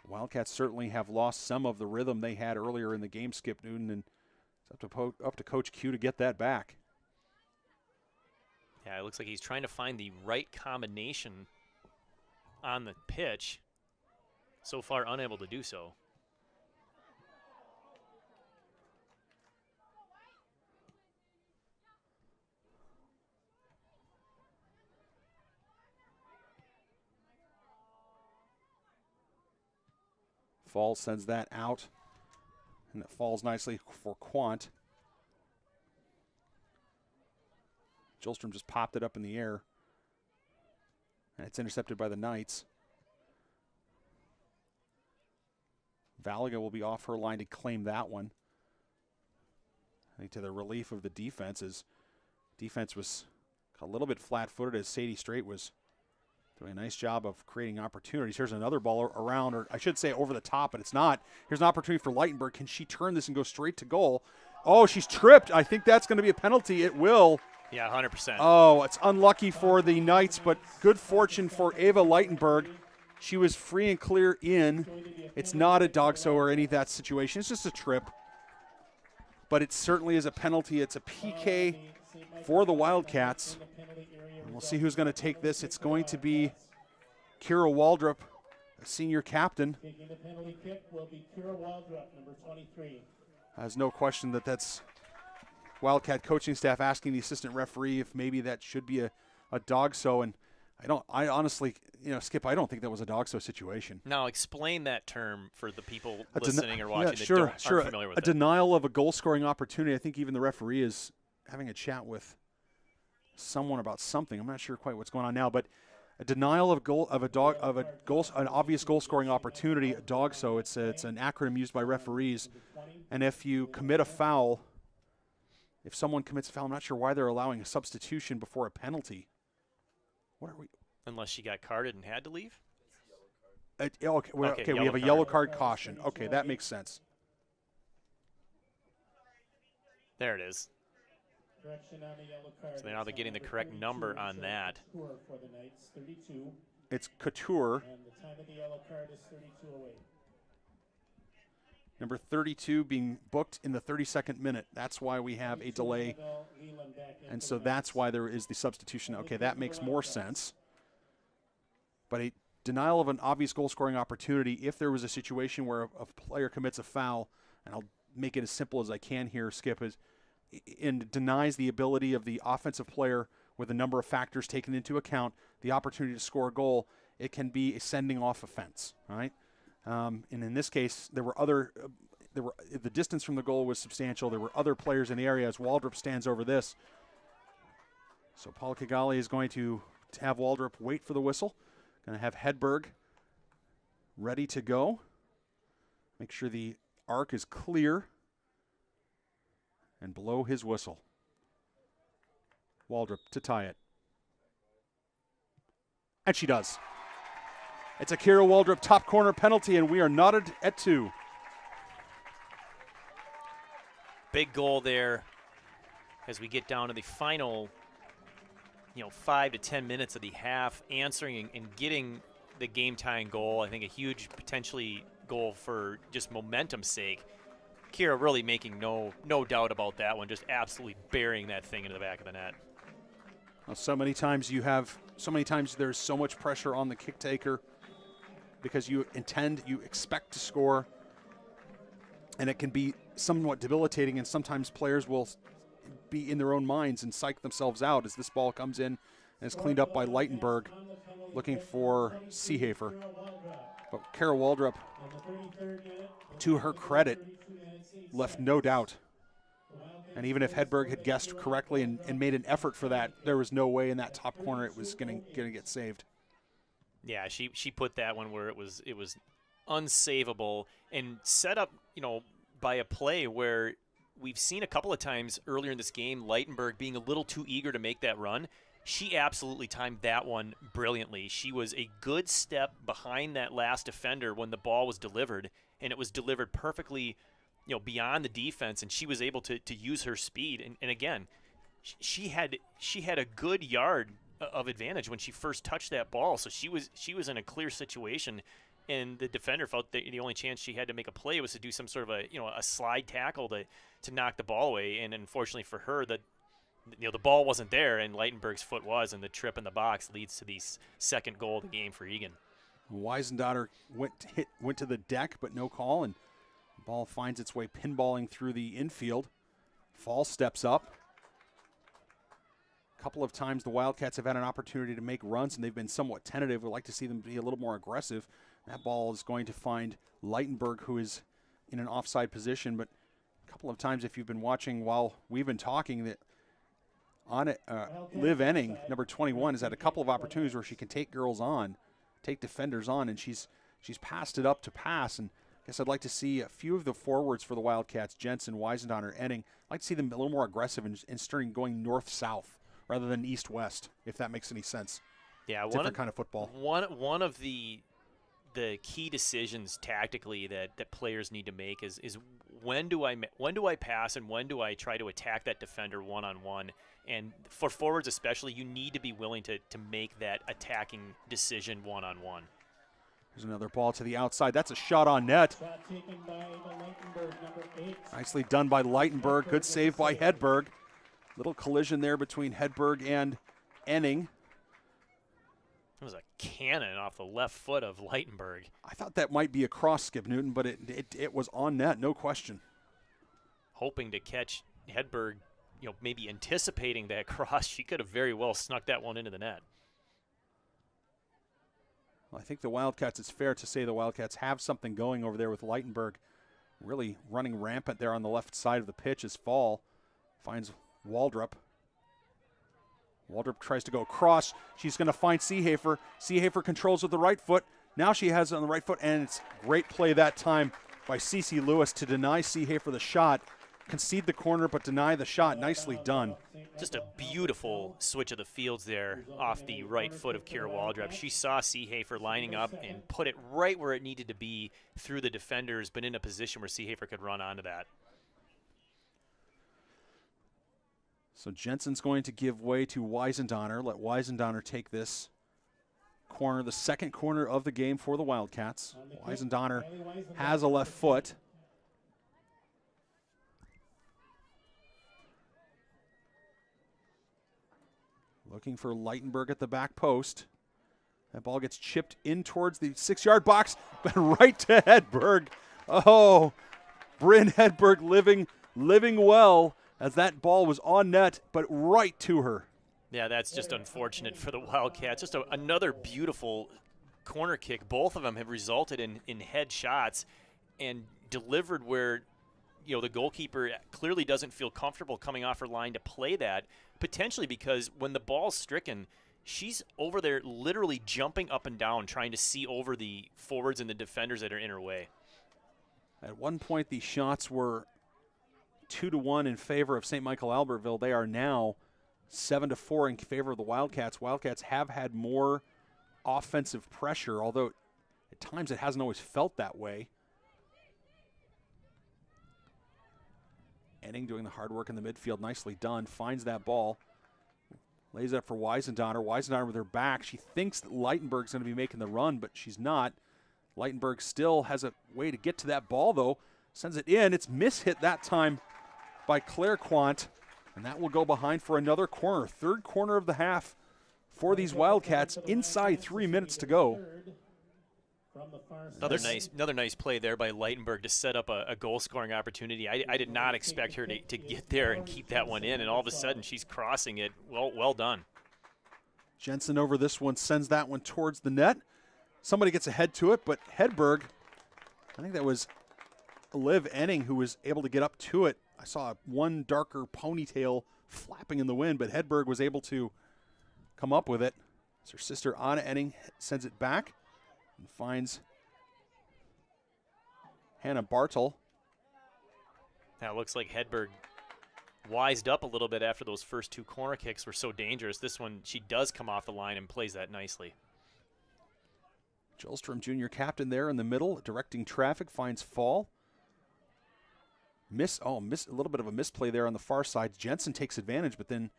A: Wildcats certainly have lost some of the rhythm they had earlier in the game, Skip Newton, and it's up to Coach Q to get that back.
C: Yeah, it looks like he's trying to find the right combination on the pitch. So far, unable to do so.
A: Falls sends that out, and it falls nicely for Quant. Jolstrom just popped it up in the air, and it's intercepted by the Knights. Valaga will be off her line to claim that one. I think to the relief of the defense, as defense was a little bit flat-footed as Sadie Straight was doing a nice job of creating opportunities. Here's another ball around, or I should say over the top, but it's not. Here's an opportunity for Leitenberg. Can she turn this and go straight to goal? Oh, she's tripped. I think that's going to be a penalty. It will.
C: Yeah, 100%.
A: Oh, it's unlucky for the Knights, but good fortune for Ava Leitenberg. She was free and clear in. It's not a dogso or any of that situation. It's just a trip. But it certainly is a penalty. It's a PK for the Wildcats. And we'll see who's going to take this. It's going to be Kira Waldrop, a senior captain.
B: Taking the penalty kick will be Kira Waldrop, number 23.
A: There's no question that that's Wildcat coaching staff asking the assistant referee if maybe that should be a dogso. And I honestly, Skip, I don't think that was a dogso situation.
C: Now, explain that term for the people listening or watching that aren't familiar with
A: a
C: it.
A: denial of a goal-scoring opportunity. I think even the referee is having a chat with someone about something. I'm not sure quite what's going on now, but a denial of an obvious goal-scoring opportunity, a dogso. It's an acronym used by referees. And if you commit a foul, if someone commits a foul, I'm not sure why they're allowing a substitution before a penalty. What are we?
C: Unless she got carded and had to leave?
A: Okay, we have a yellow card caution. Okay, that makes sense.
C: There it is.
B: Correction on the yellow card.
C: So now they're getting the correct number on that.
B: For the Knights, 32.
A: It's Couture.
B: And the time of the yellow card is 32:08.
A: Number 32 being booked in the 32nd minute. That's why we have a delay. And so that's why there is the substitution. Okay, that makes more sense. But a denial of an obvious goal-scoring opportunity, if there was a situation where a player commits a foul, and I'll make it as simple as I can here, Skip, and denies the ability of the offensive player with a number of factors taken into account, the opportunity to score a goal, it can be a sending off offense, all right? And in this case, the distance from the goal was substantial. There were other players in the area as Waldrop stands over this. So Paul Kigali is going to have Waldrop wait for the whistle. Going to have Hedberg ready to go. Make sure the arc is clear. And blow his whistle. Waldrop to tie it. And she does. It's a Kira Waldrop top corner penalty, and we are knotted at 2.
C: Big goal there as we get down to the final, 5 to 10 minutes of the half, answering and getting the game-tying goal. I think a huge potentially goal for just momentum's sake. Kira really making no doubt about that one, just absolutely burying that thing into the back of the net.
A: Well, so many times there's so much pressure on the kick taker because you expect to score, and it can be somewhat debilitating, and sometimes players will be in their own minds and psych themselves out as this ball comes in and is cleaned up by Leitenberg, looking for Seehafer. But Kara Waldrop, to her credit, left no doubt. And even if Hedberg had guessed correctly and made an effort for that, there was no way in that top corner it was going to get saved.
C: Yeah, she put that one where it was unsavable and set up, by a play where we've seen a couple of times earlier in this game, Leitenberg being a little too eager to make that run. She absolutely timed that one brilliantly. She was a good step behind that last defender when the ball was delivered, and it was delivered perfectly, beyond the defense, and she was able to use her speed. And again, she had a good yard of advantage when she first touched that ball, so she was in a clear situation. And the defender felt that the only chance she had to make a play was to do some sort of a slide tackle to knock the ball away. And unfortunately for her, the ball wasn't there, and Leitenberg's foot was, and the trip in the box leads to the second goal of the game for Egan.
A: Weisendotter went to the deck, but no call, and the ball finds its way pinballing through the infield. Fall steps up. A couple of times the Wildcats have had an opportunity to make runs, and they've been somewhat tentative. We'd like to see them be a little more aggressive. That ball is going to find Leitenberg, who is in an offside position. But a couple of times, if you've been watching while we've been talking, that on it, Liv Enning, number 21, has had a couple of opportunities where she can take defenders on, and she's passed it up to pass. And I guess I'd like to see a few of the forwards for the Wildcats, Jensen, Weisendotter, Enning. I'd like to see them a little more aggressive and starting going north-south rather than east-west, if that makes any sense.
C: Yeah,
A: different kind of football.
C: One of the key decisions tactically that players need to make is when do I pass and when do I try to attack that defender one-on-one. And for forwards especially, you need to be willing to make that attacking decision one-on-one.
A: There's another ball to the outside. That's a shot on net.
B: Shot taken by Leitenberg, number 8.
A: Nicely done by Leitenberg. Good save by Hedberg. Little collision there between Hedberg and Enning.
C: It was a cannon off the left foot of Leitenberg.
A: I thought that might be a cross, Skip Newton, but it was on net, no question.
C: Hoping to catch Hedberg, maybe anticipating that cross. She could have very well snuck that one into the net.
A: Well, I think the Wildcats, it's fair to say the Wildcats have something going over there with Leitenberg really running rampant there on the left side of the pitch as Fall finds Waldrop. Waldrop tries to go across. She's going to find Seehafer. Seehafer controls with the right foot. Now she has it on the right foot, and it's great play that time by Cece Lewis to deny Seehafer the shot. Concede the corner, but deny the shot. Nicely done.
C: Just a beautiful switch of the fields there off the right foot of Kira Waldrop. She saw Seehafer lining up and put it right where it needed to be through the defenders, but in a position where Seehafer could run onto that.
A: So Jensen's going to give way to Weisendotter. Let Weisendotter take this corner, the second corner of the game for the Wildcats. Weisendotter has a left foot. Looking for Leitenberg at the back post. That ball gets chipped in towards the 6-yard box, but right to Hedberg. Oh, Bryn Hedberg living well, as that ball was on net, but right to her.
C: Yeah, that's just unfortunate for the Wildcats. Just another beautiful corner kick. Both of them have resulted in head shots and delivered where, the goalkeeper clearly doesn't feel comfortable coming off her line to play that, potentially because when the ball's stricken, she's over there literally jumping up and down trying to see over the forwards and the defenders that are in her way.
A: At one point, the shots were 2-1 in favor of St. Michael Albertville. They are now 7-4 in favor of the Wildcats. Wildcats have had more offensive pressure, although at times it hasn't always felt that way. Enning doing the hard work in the midfield. Nicely done. Finds that ball. Lays it up for Weisendotter. Weisendotter with her back. She thinks that Leitenberg's going to be making the run, but she's not. Leitenberg still has a way to get to that ball, though. Sends it in. It's mishit that time by Claire Quant, and that will go behind for another corner. Third corner of the half for these Wildcats. Inside 3 minutes to go.
B: From the far
C: Another nice play there by Leitenberg to set up a goal-scoring opportunity. I did not expect her to get there and keep that one in, and all of a sudden she's crossing it. Well done.
A: Jensen over this one sends that one towards the net. Somebody gets ahead to it, but Hedberg, I think that was Liv Enning who was able to get up to it. I saw one darker ponytail flapping in the wind, but Hedberg was able to come up with it. As her sister Anna Enning sends it back and finds Hannah Bartel.
C: Now it looks like Hedberg wised up a little bit after those first two corner kicks were so dangerous. This one, she does come off the line and plays that nicely.
A: Jolstrom, junior captain there in the middle, directing traffic, finds Fall. Miss a little bit of a misplay there on the far side. Jensen takes advantage, but then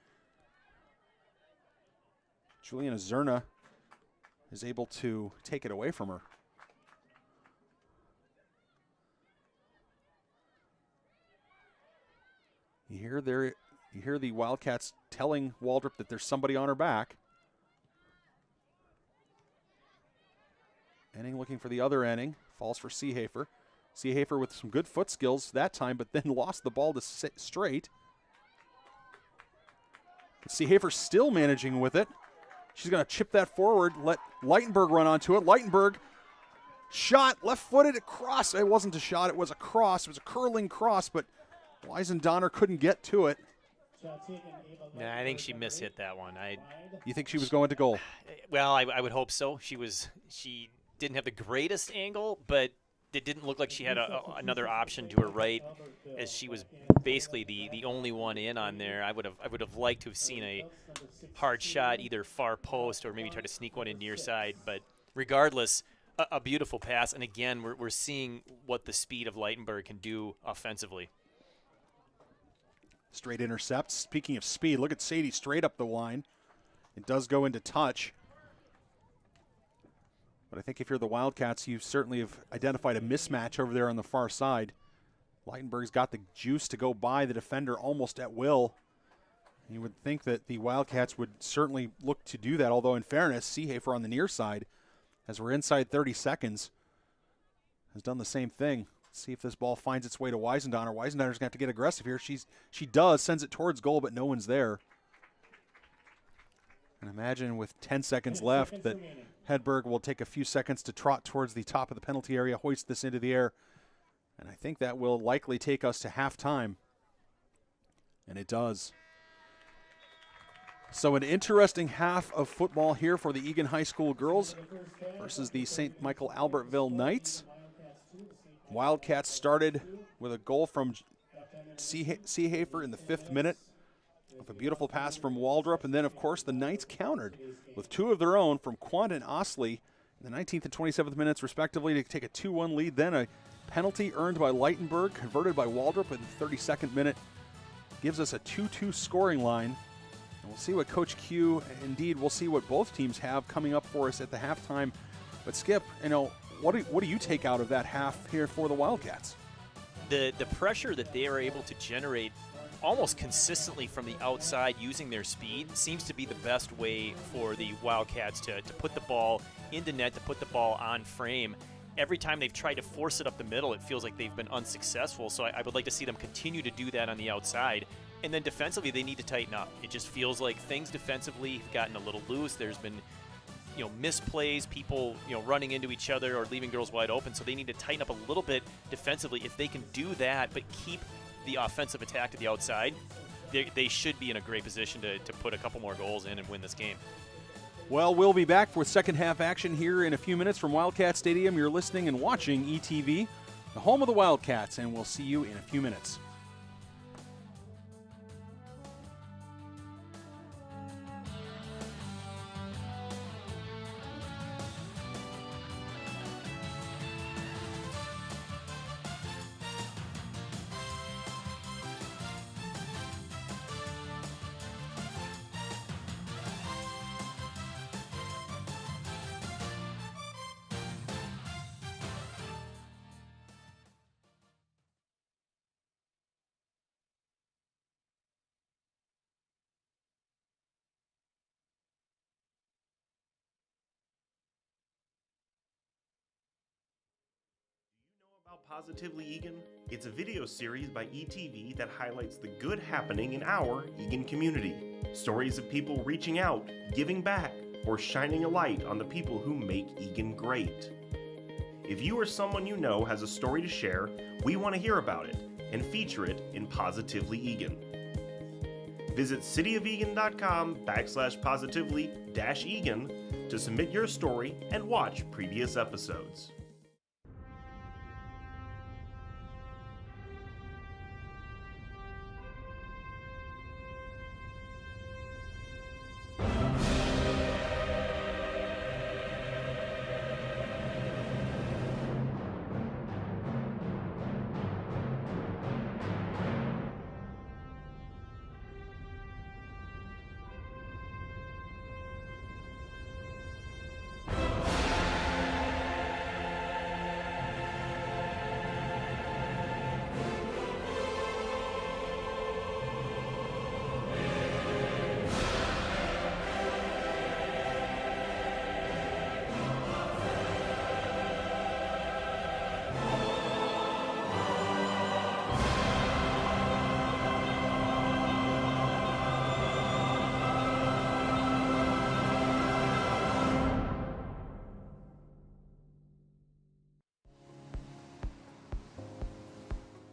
A: Juliana Zerna is able to take it away from her. You hear the Wildcats telling Waldrop that there's somebody on her back. Enning looking for the other Enning. Falls for Seehafer. Seehafer with some good foot skills that time, but then lost the ball to straight. Seehafer still managing with it. She's going to chip that forward, let Leitenberg run onto it. Leitenberg shot, left-footed, across. It wasn't a shot, it was a cross. It was a curling cross, but Weisendonner couldn't get to it.
C: Nah, I think she mishit that one.
A: You think she was going to goal?
C: Well, I would hope so. She didn't have the greatest angle, but it didn't look like she had another option to her right, as she was basically the only one in on there. I would have liked to have seen a hard shot, either far post or maybe try to sneak one in near side. But regardless, a beautiful pass. And again, we're seeing what the speed of Leitenberg can do offensively.
A: Straight intercept. Speaking of speed, look at Sadie straight up the line. It does go into touch. But I think if you're the Wildcats, you certainly have identified a mismatch over there on the far side. Leitenberg's got the juice to go by the defender almost at will. You would think that the Wildcats would certainly look to do that, although in fairness, Seehafer on the near side, as we're inside 30 seconds, has done the same thing. Let's see if this ball finds its way to Weisendonner. Weisendonner's going to have to get aggressive here. She does, sends it towards goal, but no one's there. And imagine with 10 seconds left that Hedberg will take a few seconds to trot towards the top of the penalty area, hoist this into the air. And I think that will likely take us to halftime. And it does. So an interesting half of football here for the Egan High School girls versus the St. Michael Albertville Knights. Wildcats started with a goal from Seehafer in the 5th minute with a beautiful pass from Waldrop. And then, of course, the Knights countered with two of their own from Quant and Osley in the 19th and 27th minutes, respectively, to take a 2-1 lead. Then a penalty earned by Leitenberg, converted by Waldrop in the 32nd minute, gives us a 2-2 scoring line. And we'll see what Coach Q, indeed, we'll see what both teams have coming up for us at the halftime. But Skip, what do you take out of that half here for the Wildcats?
C: The pressure that they are able to generate almost consistently from the outside using their speed seems to be the best way for the Wildcats to put the ball into net, to put the ball on frame. Every time they've tried to force it up the middle, it feels like they've been unsuccessful. So I would like to see them continue to do that on the outside. And then defensively, they need to tighten up. It just feels like things defensively have gotten a little loose. There's been misplays, people running into each other or leaving girls wide open. So they need to tighten up a little bit defensively. If they can do that but keep the offensive attack to the outside, they should be in a great position to put a couple more goals in and win this game.
A: Well, we'll be back for second half action here in a few minutes from Wildcat Stadium. You're listening and watching ETV, the home of the Wildcats, and we'll see you in a few minutes.
D: Positively Egan? It's a video series by ETV that highlights the good happening in our Egan community. Stories of people reaching out, giving back, or shining a light on the people who make Egan great. If you or someone you know has a story to share, we want to hear about it and feature it in Positively Egan. Visit cityofegan.com/positively-egan to submit your story and watch previous episodes.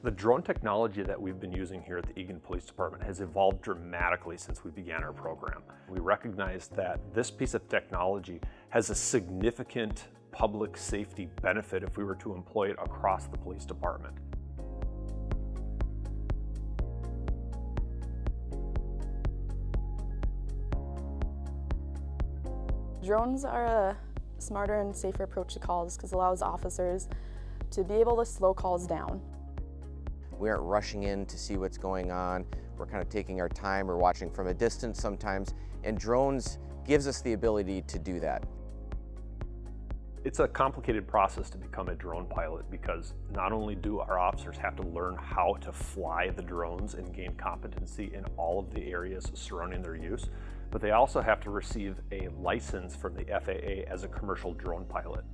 E: The drone technology that we've been using here at the Egan Police Department has evolved dramatically since we began our program. We recognize that this piece of technology has a significant public safety benefit if we were to employ it across the police department.
F: Drones are a smarter and safer approach to calls because it allows officers to be able to slow calls down.
G: We aren't rushing in to see what's going on. We're kind of taking our time. We're watching from a distance sometimes, and drones gives us the ability to do that.
E: It's a complicated process to become a drone pilot because not only do our officers have to learn how to fly the drones and gain competency in all of the areas surrounding their use, but they also have to receive a license from the FAA as a commercial drone pilot.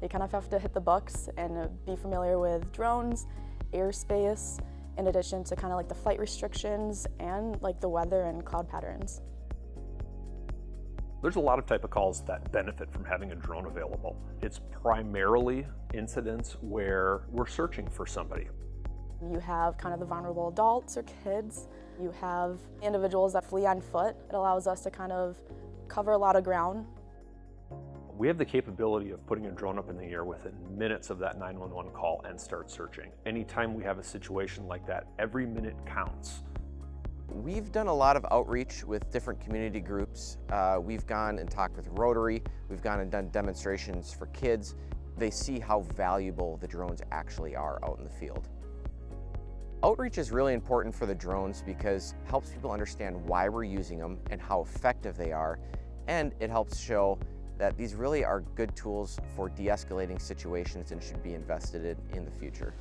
F: They kind of have to hit the books and be familiar with drones, airspace, in addition to kind of like the flight restrictions and like the weather and cloud patterns.
E: There's a lot of type of calls that benefit from having a drone available. It's primarily incidents where we're searching for somebody.
F: You have kind of the vulnerable adults or kids. You have individuals that flee on foot. It allows us to kind of cover a lot of ground.
E: We have the capability of putting a drone up in the air within minutes of that 911 call and start searching. Anytime we have a situation like that, every minute counts.
G: We've done a lot of outreach with different community groups. We've gone and talked with Rotary. We've gone and done demonstrations for kids. They see how valuable the drones actually are out in the field. Outreach is really important for the drones because it helps people understand why we're using them and how effective they are, and it helps show that these really are good tools for de-escalating situations and should be invested in the future.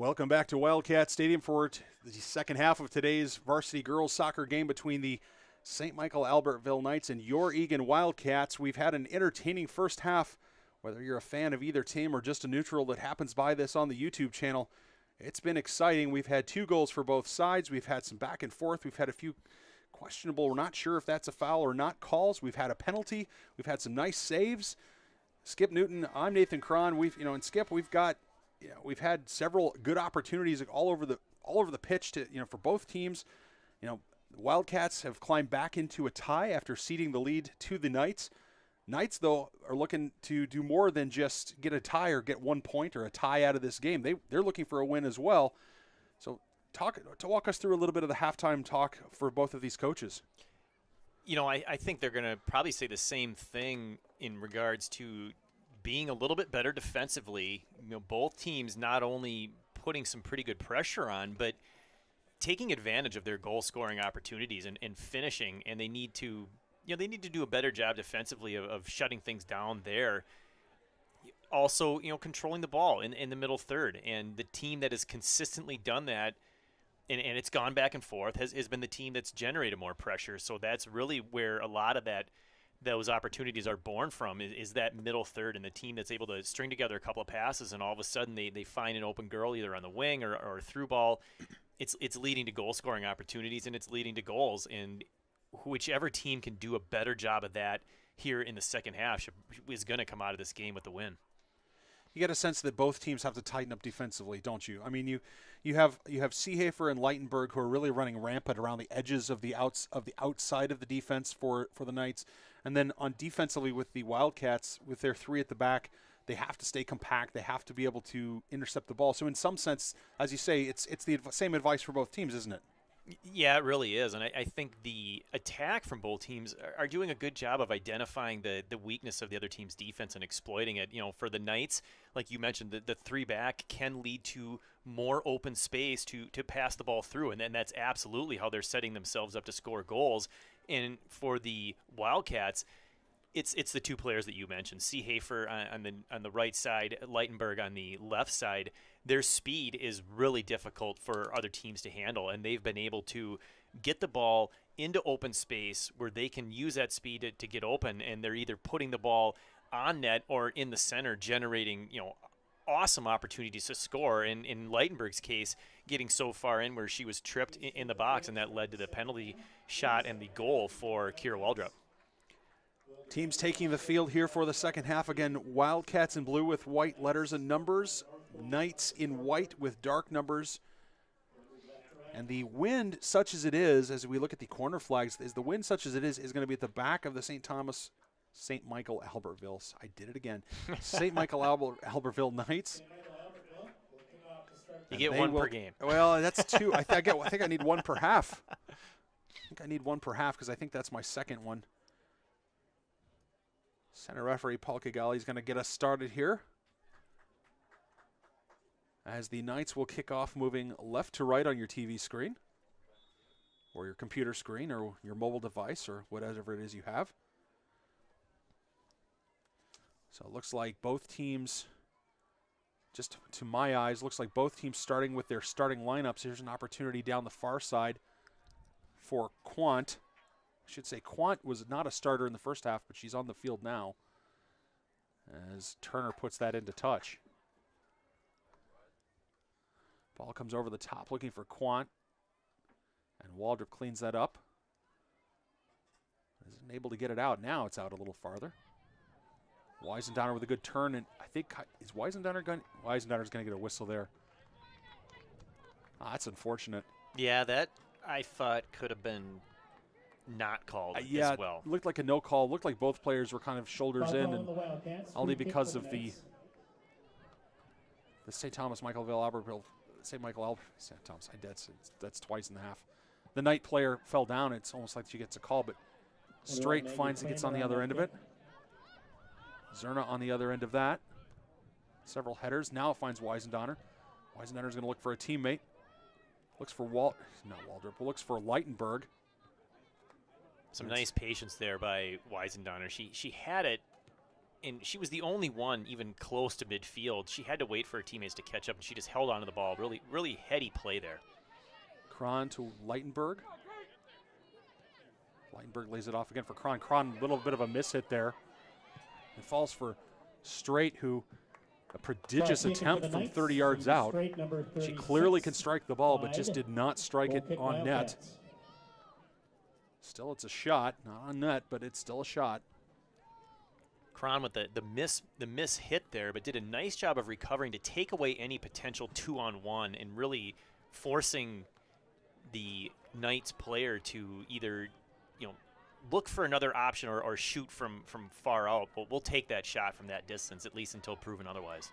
A: Welcome back to Wildcat Stadium for the second half of today's varsity girls soccer game between the St. Michael Albertville Knights and your Egan Wildcats. We've had an entertaining first half. Whether you're a fan of either team or just a neutral that happens by this on the YouTube channel, it's been exciting. We've had 2 goals for both sides. We've had some back and forth. We've had a few questionable, we're not sure if that's a foul or not, calls. We've had a penalty. We've had some nice saves. Skip Newton, I'm Nathan Cron. And Skip, we've had several good opportunities all over the pitch to, for both teams. The Wildcats have climbed back into a tie after ceding the lead to the Knights. Knights, though, are looking to do more than just get a tie or get 1 point or a tie out of this game. They're looking for a win as well. So walk us through a little bit of the halftime talk for both of these coaches.
C: I think they're going to probably say the same thing in regards to being a little bit better defensively. Both teams not only putting some pretty good pressure on, but taking advantage of their goal-scoring opportunities and finishing, and they need to do a better job defensively of shutting things down there. Also, controlling the ball in the middle third, and the team that has consistently done that, and it's gone back and forth, has been the team that's generated more pressure. So that's really where a lot of those opportunities are born from, is that middle third, and the team that's able to string together a couple of passes, and all of a sudden they find an open girl either on the wing or a through ball. It's leading to goal-scoring opportunities, and it's leading to goals. And whichever team can do a better job of that here in the second half is going to come out of this game with the win.
A: You get a sense that both teams have to tighten up defensively, don't you? I mean, you have Seehafer and Leitenberg who are really running rampant around the edges of the outside of the defense for the Knights, and then on defensively with the Wildcats, with their 3 at the back, they have to stay compact. They have to be able to intercept the ball. So in some sense, as you say, it's the same advice for both teams, isn't it?
C: Yeah, it really is. And I think the attack from both teams are doing a good job of identifying the weakness of the other team's defense and exploiting it. For the Knights, like you mentioned, the 3-back can lead to more open space to pass the ball through. And then that's absolutely how they're setting themselves up to score goals. And for the Wildcats, it's the 2 players that you mentioned, Seehafer on the right side, Leitenberg on the left side. Their speed is really difficult for other teams to handle, and they've been able to get the ball into open space where they can use that speed to get open, and they're either putting the ball on net or in the center, generating awesome opportunities to score. And in Leitenberg's case, getting so far in where she was tripped in the box, and that led to the penalty shot and the goal for Kira Waldrop.
A: Teams taking the field here for the second half. Again, Wildcats in blue with white letters and numbers. Knights in white with dark numbers. And the wind, such as it is, as we look at the corner flags, is the wind such as it is going to be at the back of the St. Michael Albertville. I did it again. St. Michael Albertville Knights.
C: You get one per game.
A: Well, that's 2. I think I need 1 per half. I think I need 1 per half because I think that's my second one. Center referee Paul Kigali is going to get us started here, as the Knights will kick off, moving left to right on your TV screen or your computer screen or your mobile device or whatever it is you have. So it looks like both teams, just to my eyes, looks like both teams starting with their starting lineups. Here's an opportunity down the far side for Quant. I should say Quant was not a starter in the first half, but she's on the field now as Turner puts that into touch. Ball comes over the top looking for Quant, and Waldrop cleans that up. Isn't able to get it out. Now it's out a little farther. Weisendonner with a good turn, and I think, is Weisendonner's going to get a whistle there.
C: Ah,
A: that's unfortunate.
C: Yeah, that I thought could have been not called as well.
A: Looked like a no call. Looked like both players were kind of shoulders in, and only because of the St. Thomas Michaelville Albertville St. Michael St. Thomas. That's twice in the half. The Knight player fell down. It's almost like she gets a call, but Straight finds and gets on the other end of it. Zerna on the other end of that. Several headers. Now it finds Weisendonner. Weisendonner's going to look for a teammate. Looks for Waldrop, but looks for Leitenberg.
C: Some nice patience there by Weisendonner. She had it and she was the only one even close to midfield. She had to wait for her teammates to catch up, and she just held onto the ball. Really, really heady play there.
A: Kron to Leitenberg. Leitenberg lays it off again for Kron. Kron, a little bit of a miss hit there. It falls for Straight, who a prodigious attempt from 30 yards out. She clearly can strike the ball, but just did not strike it on net. Still, it's a shot. Not on net, but it's still a shot.
C: Kron with the miss hit there, but did a nice job of recovering to take away any potential 2-on-1 and really forcing the Knights player to either, look for another option or shoot from far out. But we'll take that shot from that distance, at least until proven otherwise.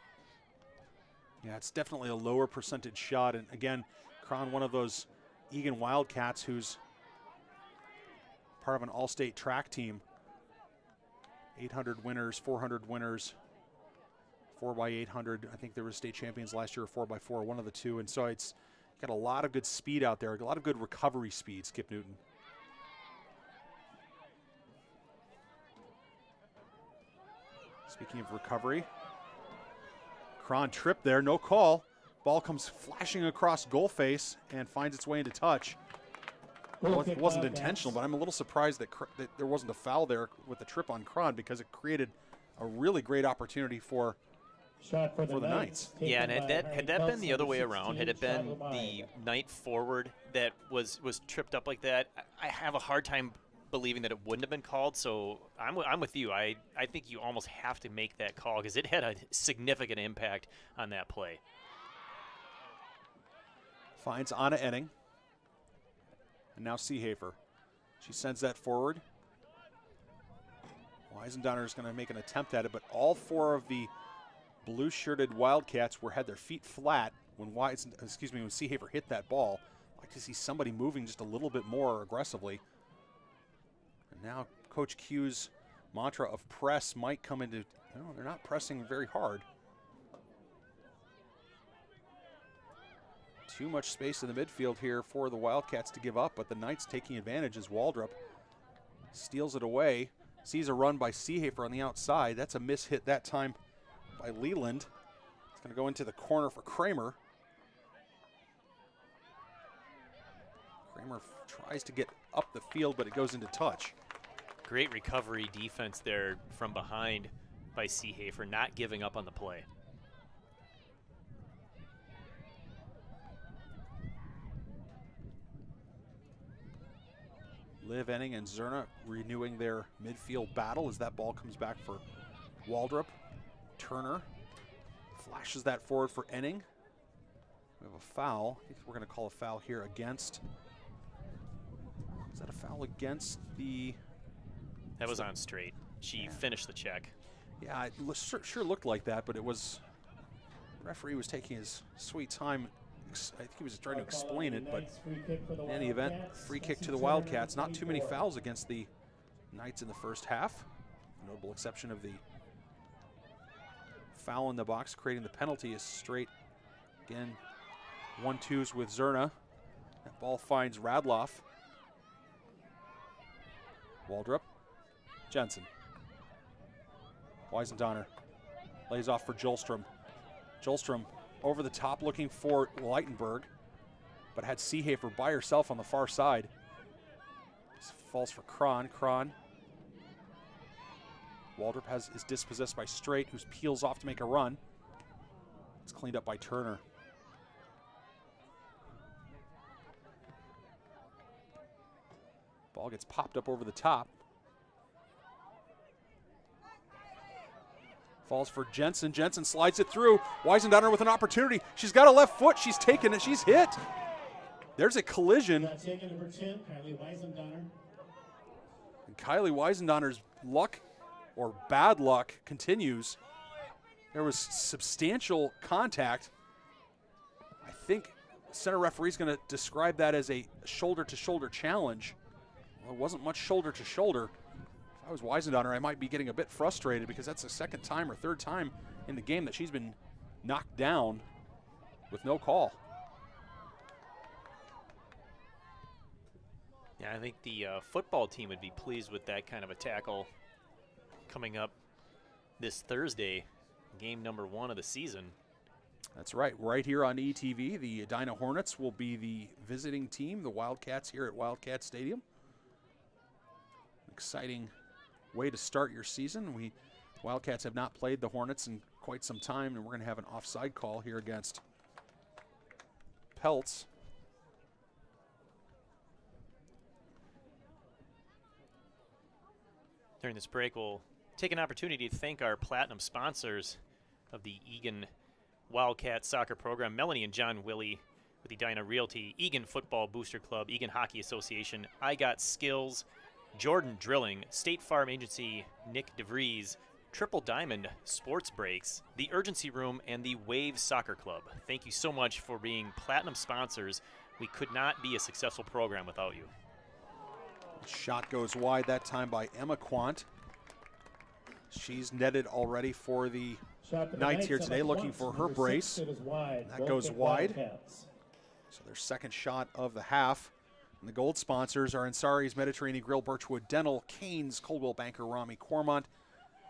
A: Yeah, it's definitely a lower percentage shot. And again, Kron, one of those Egan Wildcats who's part of an all-state track team. 800 winners, 400 winners, 4x800. I think there were state champions last year, 4x4, one of the two. And so it's got a lot of good speed out there, a lot of good recovery speed, Skip Newton. Speaking of recovery, Kron tripped there, no call. Ball comes flashing across goal face and finds its way into touch. It wasn't intentional, but I'm a little surprised that there wasn't a foul there with the trip on Kron, because it created a really great opportunity for the Knights.
C: Yeah, and had that been the other way around, had it been the Knight forward that was tripped up like that, I have a hard time believing that it wouldn't have been called. So I'm with you. I think you almost have to make that call because it had a significant impact on that play.
A: Finds Anna Enning. And now Seehafer. She sends that forward. Weisendonner is going to make an attempt at it, but all four of the blue-shirted Wildcats had their feet flat when Seehafer hit that ball. I'd like to see somebody moving just a little bit more aggressively. And now Coach Q's mantra of press might come into, they're not pressing very hard. Too much space in the midfield here for the Wildcats to give up, but the Knights taking advantage as Waldrop steals it away. Sees a run by Seehafer on the outside. That's a miss hit that time by Leland. It's going to go into the corner for Kramer. Kramer tries to get up the field, but it goes into touch.
C: Great recovery defense there from behind by Seehafer, not giving up on the play.
A: Liv Enning and Zerna renewing their midfield battle as that ball comes back for Waldrop. Turner flashes that forward for Enning. We have a foul. I think we're going to call a foul here against. Is that a foul against the?
C: That was on Straight. She finished the check.
A: Yeah, it sure looked like that, but it was. The referee was taking his sweet time. I think he was trying to explain it, but in any event, free kick to the Wildcats. Not too many fouls against the Knights in the first half. Notable exception of the foul in the box, creating the penalty is Straight. Again, 1-2s with Zerna. That ball finds Radloff. Waldrop. Jensen. Weisendonner lays off for Jolstrom. Jolstrom over the top looking for Leitenberg, but had Seehafer by herself on the far side. This falls for Kron. Waldrop is dispossessed by Straight, who peels off to make a run. It's cleaned up by Turner. Ball gets popped up over the top. Falls for Jensen. Jensen slides it through. Weisendonner with an opportunity. She's got a left foot. She's taken it. She's hit. There's a collision.
B: Number 10, Kylie Weisendonner.
A: And Kylie Weisendonner's luck or bad luck continues. There was substantial contact. I think the center referee's going to describe that as a shoulder-to-shoulder challenge. Well, it wasn't much shoulder-to-shoulder. If I was Weisendonner, I might be getting a bit frustrated because that's the second time or third time in the game that she's been knocked down with no call.
C: Yeah, I think the football team would be pleased with that kind of a tackle coming up this Thursday, game number 1 of the season.
A: That's right. Right here on ETV, the Edina Hornets will be the visiting team, the Wildcats here at Wildcat Stadium. Exciting way to start your season. Wildcats have not played the Hornets in quite some time, and we're going to have an offside call here against Peltz.
C: During this break, we'll take an opportunity to thank our platinum sponsors of the Egan Wildcat soccer program, Melanie and John Willie with Edina Realty, Egan Football Booster Club, Egan Hockey Association, I Got Skills, Jordan Drilling, State Farm Agency, Nick DeVries, Triple Diamond Sports Breaks, the Urgency Room, and the Wave Soccer Club. Thank you so much for being platinum sponsors. We could not be a successful program without you.
A: Shot goes wide that time by Emma Quant. She's netted already for the Knights here today, looking for her brace. That goes wide. So their second shot of the half. And the gold sponsors are Ansari's Mediterranean Grill, Birchwood Dental, Canes, Coldwell Banker, Rami Cormont,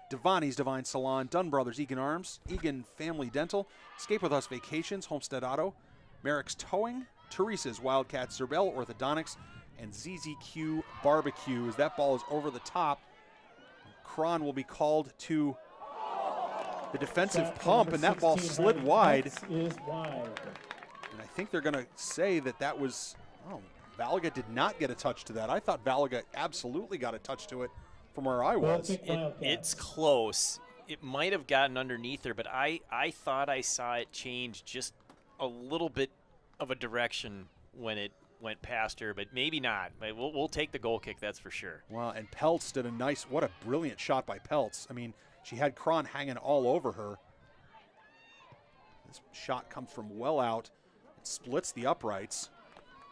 A: Devani's Divine Salon, Dunn Brothers Egan Arms, Egan Family Dental, Escape With Us Vacations, Homestead Auto, Merrick's Towing, Teresa's Wildcat Zerbel Orthodontics, and ZZQ Barbecue. As that ball is over the top, Cron will be called to the defensive pump, and that ball slid wide. And I think they're going to say that was, Valaga did not get a touch to that. I thought Valaga absolutely got a touch to it from where I was.
C: It's close. It might have gotten underneath her, but I thought I saw it change just a little bit of a direction when it went past her, but maybe not. We'll take the goal kick, that's for sure.
A: Well, and Peltz did what a brilliant shot by Peltz. I mean, she had Cron hanging all over her. This shot comes from well out. It splits the uprights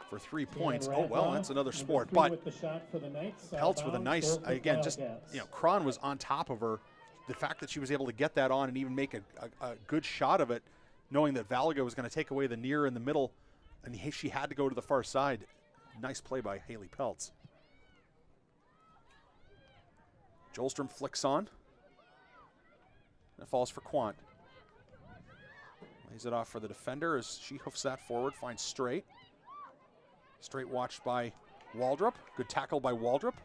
A: for 3 points. Oh, well, that's another sport. But Peltz with a nice, again, just, Cron was on top of her. The fact that she was able to get that on and even make a good shot of it, knowing that Valaga was going to take away the near in the middle, and she had to go to the far side. Nice play by Haley Peltz. Jolstrom flicks on. And it falls for Quant. Lays it off for the defender as she hoofs that forward, finds Straight. Straight watched by Waldrop. Good tackle by Waldrop.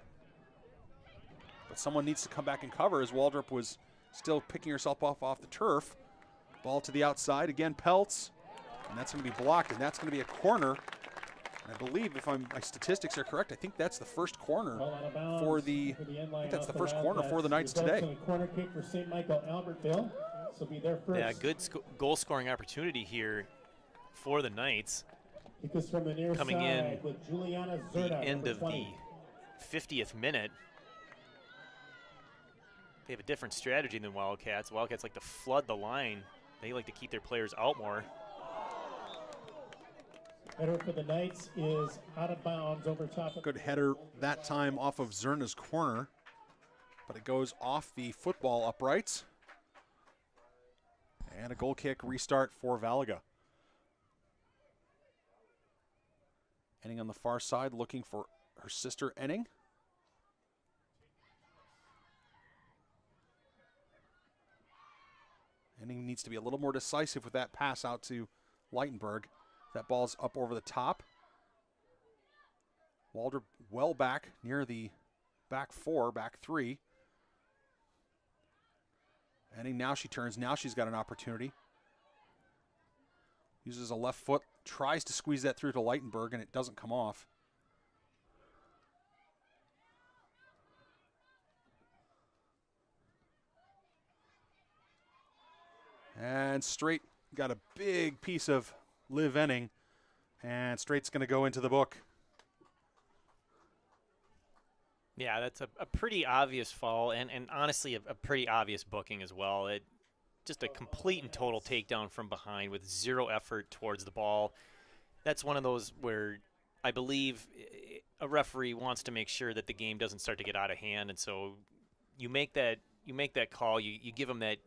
A: But someone needs to come back and cover as Waldrop was still picking herself off the turf. Ball to the outside. Again, Peltz. And that's going to be blocked, and that's going to be a corner. And I believe, if my statistics are correct, I think that's the first corner for the Knights today.
B: Corner kick for St. Michael Albertville. This will be their first.
C: Yeah, good goal-scoring opportunity here for the Knights.
B: From the near
C: coming
B: side
C: in
B: with Juliana
C: the
B: Zerda,
C: end of
B: 20.
C: the 50th minute. They have a different strategy than Wildcats. Wildcats like to flood the line. They like to keep their players out more.
B: Header for the Knights is out of bounds over top of.
A: Good header that time off of Zerna's corner, but it goes off the football uprights. And a goal kick restart for Valaga. Enning on the far side looking for her sister Enning. Enning needs to be a little more decisive with that pass out to Leitenberg. That ball's up over the top. Waldrop well back near the back three. Enning, now she turns. Now she's got an opportunity. Uses a left foot, tries to squeeze that through to Leitenberg, and it doesn't come off. And Straight got a big piece of Liv Enning, and Straight's going to go into the book.
C: Yeah, that's a pretty obvious fall, and honestly a pretty obvious booking as well. Just a complete and total takedown from behind with zero effort towards the ball. That's one of those where I believe a referee wants to make sure that the game doesn't start to get out of hand, and so you make that call. You give them that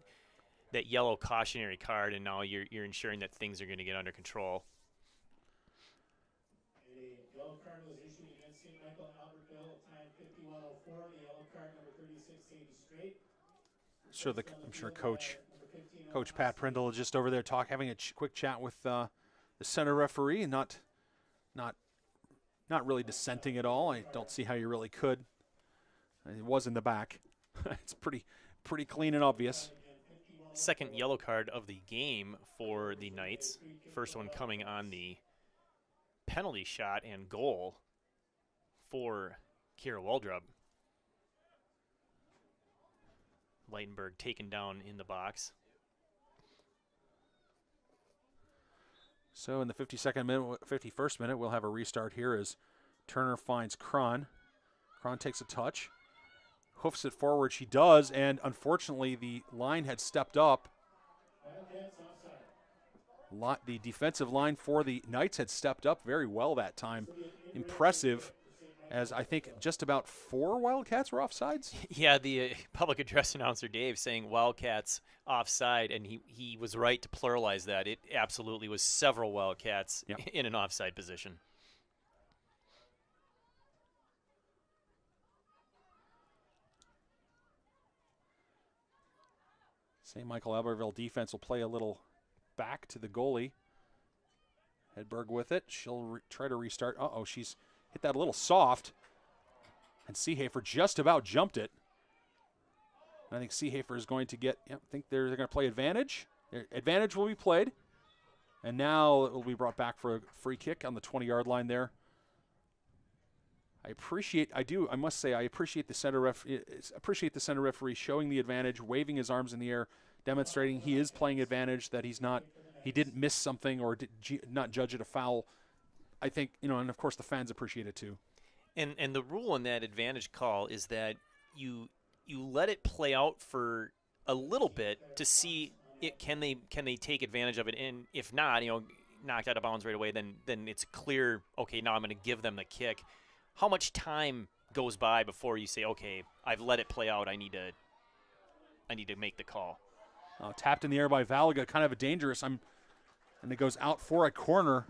C: yellow cautionary card, and now you're ensuring that things are going to get under control.
B: A yellow card was issued against St. Michael Albertville, time 51:04. The yellow card number 36, Sadie Straight.
A: I'm sure Coach Pat Prindle is just over there having a quick chat with the center referee, and not really dissenting at all. I don't see how you really could. It was in the back. It's pretty clean and obvious.
C: Second yellow card of the game for the Knights. First one coming on the penalty shot and goal for Kira Waldrop. Leitenberg taken down in the box.
A: So in the 51st minute, we'll have a restart here as Turner finds Cron. Cron takes a touch, hoofs it forward. She does, and unfortunately the line had stepped up. The defensive line for the Knights had stepped up very well that time. Impressive, as I think just about 4 Wildcats were offsides.
C: Yeah, the public address announcer, Dave, saying Wildcats offside, and he was right to pluralize that. It absolutely was several Wildcats in an offside position.
A: St. Michael Albertville defense will play a little back to the goalie. Hedberg with it. She'll try to restart. Uh-oh, she's hit that a little soft. And Seehafer just about jumped it. And I think Seehafer is going to get, I think they're going to play advantage. Advantage will be played. And now it will be brought back for a free kick on the 20-yard line there. I must say, I appreciate the center referee showing the advantage, waving his arms in the air, demonstrating he is playing advantage, that he didn't miss something or did not judge it a foul. I think, and of course the fans appreciate it too.
C: And the rule in that advantage call is that you let it play out for a little bit to see can they take advantage of it, and if not, knocked out of bounds right away, then it's clear, okay, now I'm going to give them the kick. How much time goes by before you say, okay, I've let it play out, I need to make the call?
A: Tapped in the air by Valaga, kind of a dangerous, and it goes out for a corner.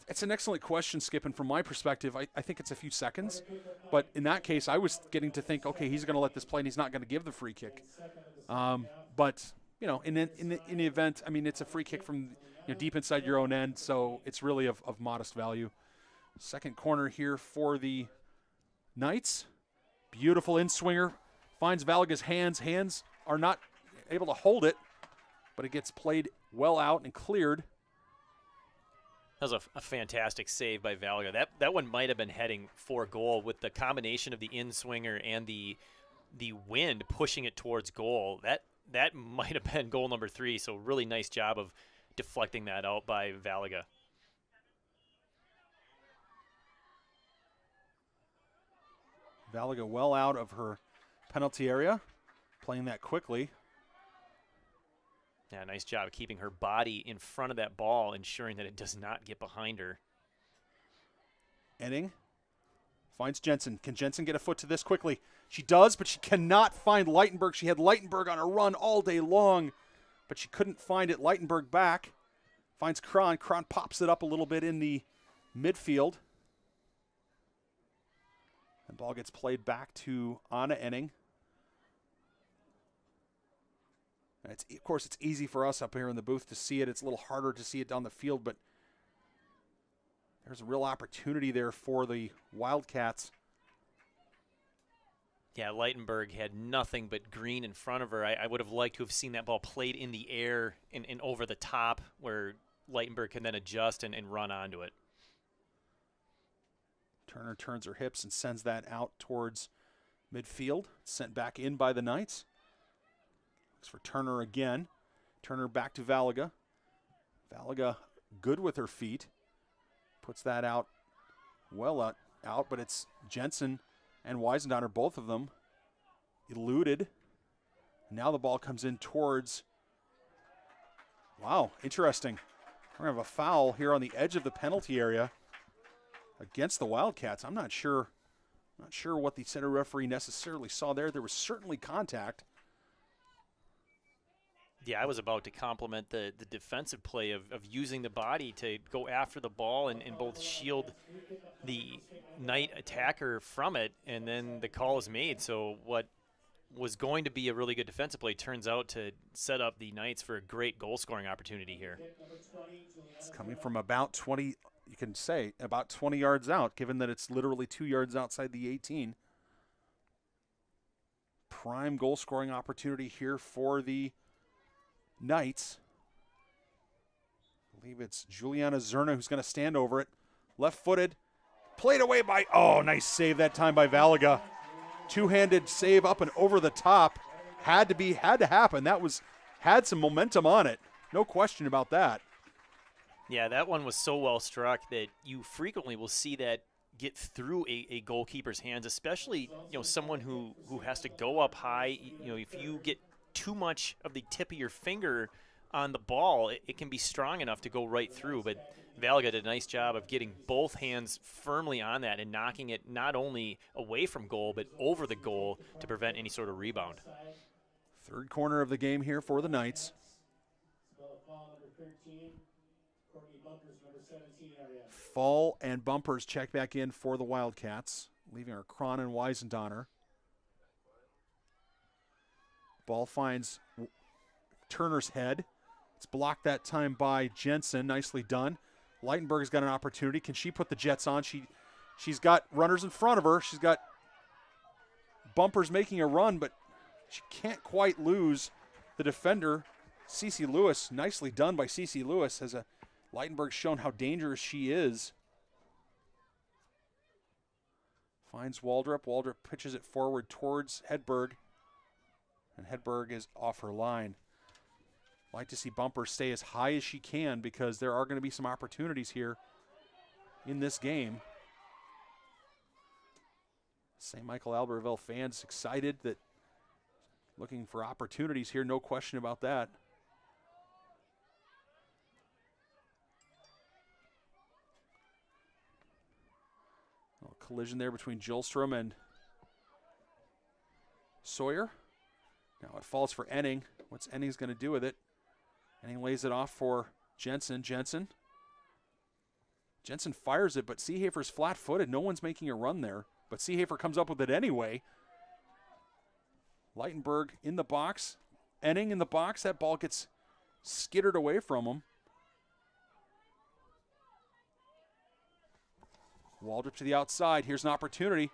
A: It's an excellent question, Skip, and from my perspective, I think it's a few seconds. But in that case, I was getting to think, okay, he's going to let this play, and he's not going to give the free kick. But in the event, I mean, it's a free kick from deep inside your own end, so it's really of modest value. Second corner here for the Knights. Beautiful in-swinger. Finds Valaga's hands. Hands are not able to hold it, but it gets played well out and cleared.
C: That was a fantastic save by Valaga. That one might have been heading for goal with the combination of the in-swinger and the wind pushing it towards goal. That might have been goal number 3, so really nice job of deflecting that out by Valaga.
A: Valaga well out of her penalty area, playing that quickly.
C: Yeah, nice job of keeping her body in front of that ball, ensuring that it does not get behind her.
A: Enning finds Jensen. Can Jensen get a foot to this quickly? She does, but she cannot find Leitenberg. She had Leitenberg on a run all day long, but she couldn't find it. Leitenberg back. Finds Cron. Cron pops it up a little bit in the midfield. The ball gets played back to Anna Enning. And of course, it's easy for us up here in the booth to see it. It's a little harder to see it down the field, but there's a real opportunity there for the Wildcats.
C: Yeah, Leitenberg had nothing but green in front of her. I would have liked to have seen that ball played in the air and over the top where Leitenberg can then adjust and run onto it.
A: Turner turns her hips and sends that out towards midfield. Sent back in by the Knights. Looks for Turner again. Turner back to Valaga. Valaga good with her feet. Puts that out well out, but it's Jensen and Weisendonner, both of them eluded. Now the ball comes in towards, wow, interesting. We're going to have a foul here on the edge of the penalty area against the Wildcats. I'm not sure what the center referee necessarily saw there. There was certainly contact.
C: Yeah, I was about to compliment the defensive play of using the body to go after the ball and both shield the Knight attacker from it, and then the call is made. So what was going to be a really good defensive play turns out to set up the Knights for a great goal-scoring opportunity here.
A: It's coming from about 20, you can say, about 20 yards out, given that it's literally 2 yards outside the 18. Prime goal-scoring opportunity here for the Knights. I believe it's Juliana Zerna who's going to stand over it. Left-footed. Played away by, oh, nice save that time by Valaga. Two-handed save up and over the top. Had to happen. That had some momentum on it. No question about that.
C: Yeah, that one was so well struck that you frequently will see that get through a goalkeeper's hands, especially, someone who has to go up high. If you get too much of the tip of your finger on the ball, it can be strong enough to go right through. But Valaga did a nice job of getting both hands firmly on that and knocking it not only away from goal, but over the goal to prevent any sort of rebound.
A: Third corner of the game here for the Knights. Fall and Bumpers check back in for the Wildcats, leaving our Cron and Weisendonner. Ball finds Turner's head. It's blocked that time by Jensen. Nicely done. Leitenberg's got an opportunity. Can she put the Jets on? She's got runners in front of her. She's got Bumpers making a run, but she can't quite lose the defender, Cece Lewis. Nicely done by Cece Lewis. Leitenberg's shown how dangerous she is. Finds Waldrop. Waldrop pitches it forward towards Hedberg. And Hedberg is off her line. Like to see Bumper stay as high as she can because there are going to be some opportunities here in this game. St. Michael Albertville fans excited that looking for opportunities here, no question about that. Collision there between Jolstrom and Sawyer. Now it falls for Enning. What's Enning's going to do with it? Enning lays it off for Jensen. Jensen fires it, but Seehafer's flat-footed. No one's making a run there, but Seehafer comes up with it anyway. Leitenberg in the box. Enning in the box. That ball gets skittered away from him. Waldrop to the outside. Here's an opportunity.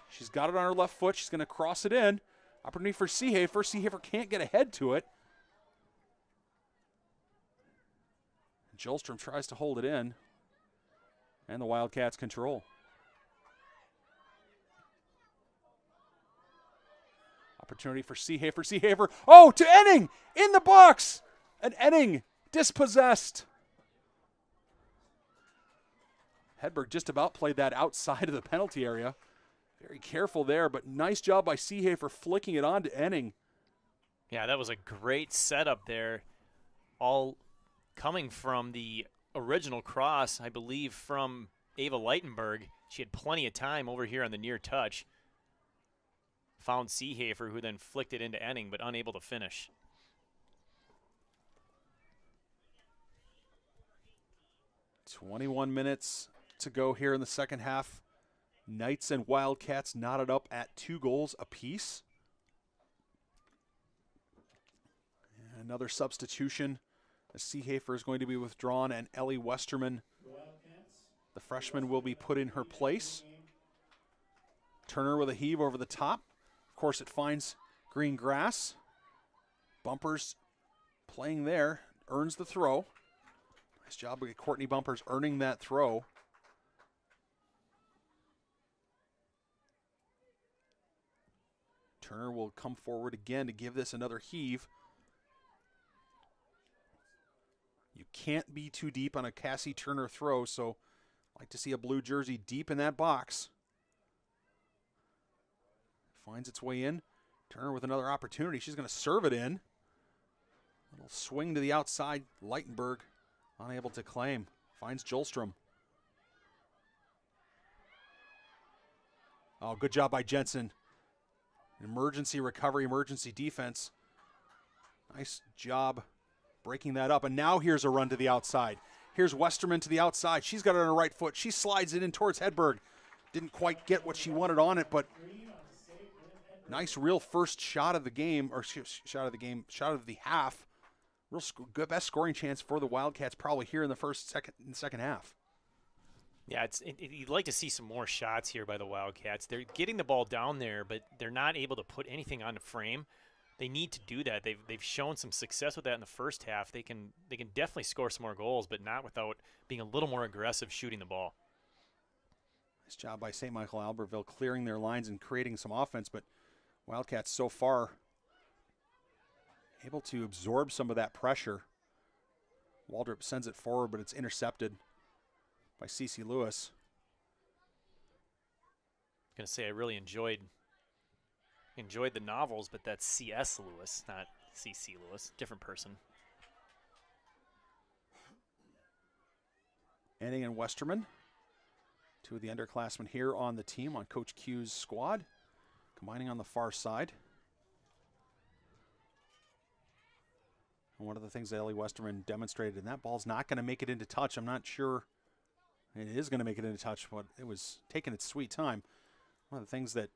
A: She's got it on her left foot. She's going to cross it in. Opportunity for Seehafer. Seehafer can't get ahead to it. Jolstrom tries to hold it in. And the Wildcats control. Opportunity for Seehafer. Seehafer. Oh, to Enning! In the box! And Enning dispossessed. Hedberg just about played that outside of the penalty area. Very careful there, but nice job by Seehafer flicking it on to Enning.
C: Yeah, that was a great setup there. All coming from the original cross, I believe, from Ava Leitenberg. She had plenty of time over here on the near touch. Found Seehafer, who then flicked it into Enning, but unable to finish.
A: .21 to go here in the second half. Knights and Wildcats knotted up at 2 goals apiece. And another substitution. Seehafer is going to be withdrawn, and Ellie Westerman, the freshman, will be put in her place. Turner with a heave over the top. Of course, it finds green grass. Bumpers playing there, earns the throw. Nice job by Courtney Bumpers earning that throw. Turner will come forward again to give this another heave. You can't be too deep on a Cassie Turner throw, so I'd like to see a blue jersey deep in that box. Finds its way in. Turner with another opportunity. She's going to serve it in. Little swing to the outside. Leitenberg unable to claim. Finds Jolstrom. Oh, good job by Jensen. Emergency recovery, emergency defense. Nice job breaking that up. And now here's a run to the outside. Here's Westerman to the outside. She's got it on her right foot. She slides it in towards Hedberg. Didn't quite get what she wanted on it, but Nice real first shot of the game, or shot of the half. Real good, best scoring chance for the Wildcats probably here in the second half.
C: Yeah, you'd like to see some more shots here by the Wildcats. They're getting the ball down there, but they're not able to put anything on the frame. They need to do that. They've shown some success with that in the first half. They can definitely score some more goals, but not without being a little more aggressive shooting the ball.
A: Nice job by St. Michael Albertville clearing their lines and creating some offense, but Wildcats so far able to absorb some of that pressure. Waldrop sends it forward, but it's intercepted by CeCe Lewis.
C: I'm going to say I really enjoyed the novels, but that's C.S. Lewis, not C.C. Lewis. Different person.
A: Enning and Westerman, two of the underclassmen here on the team on Coach Q's squad, combining on the far side. And one of the things that Ellie Westerman demonstrated, and that ball's not going to make it into touch. I'm not sure it is going to make it into touch, but it was taking its sweet time. One of the things that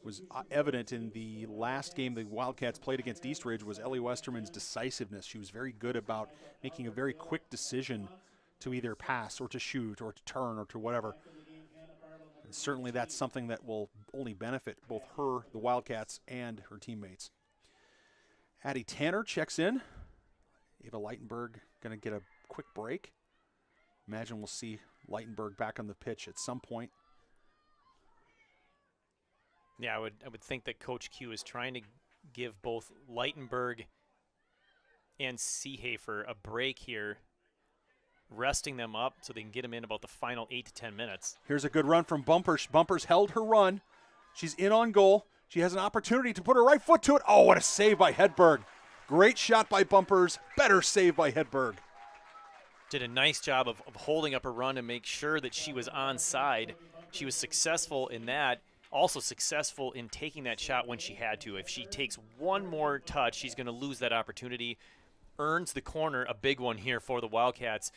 A: was evident in the last game the Wildcats played against Eastridge was Ellie Westerman's decisiveness. She was very good about making a very quick decision to either pass or to shoot or to turn or to whatever. And certainly that's something that will only benefit both her, the Wildcats, and her teammates. Addie Tanner checks in. Ava Leitenberg going to get a quick break. Imagine we'll see Leitenberg back on the pitch at some point.
C: Yeah, I would think that Coach Q is trying to give both Leitenberg and Seehafer a break here, resting them up so they can get them in about the final 8 to 10 minutes.
A: Here's a good run from Bumpers. Bumpers held her run. She's in on goal. She has an opportunity to put her right foot to it. Oh, what a save by Hedberg. Great shot by Bumpers. Better save by Hedberg.
C: Did a nice job of holding up her run to make sure that she was onside. She was successful in that. Also successful in taking that shot when she had to. If she takes one more touch, she's going to lose that opportunity. Earns the corner, a big one here for the Wildcats.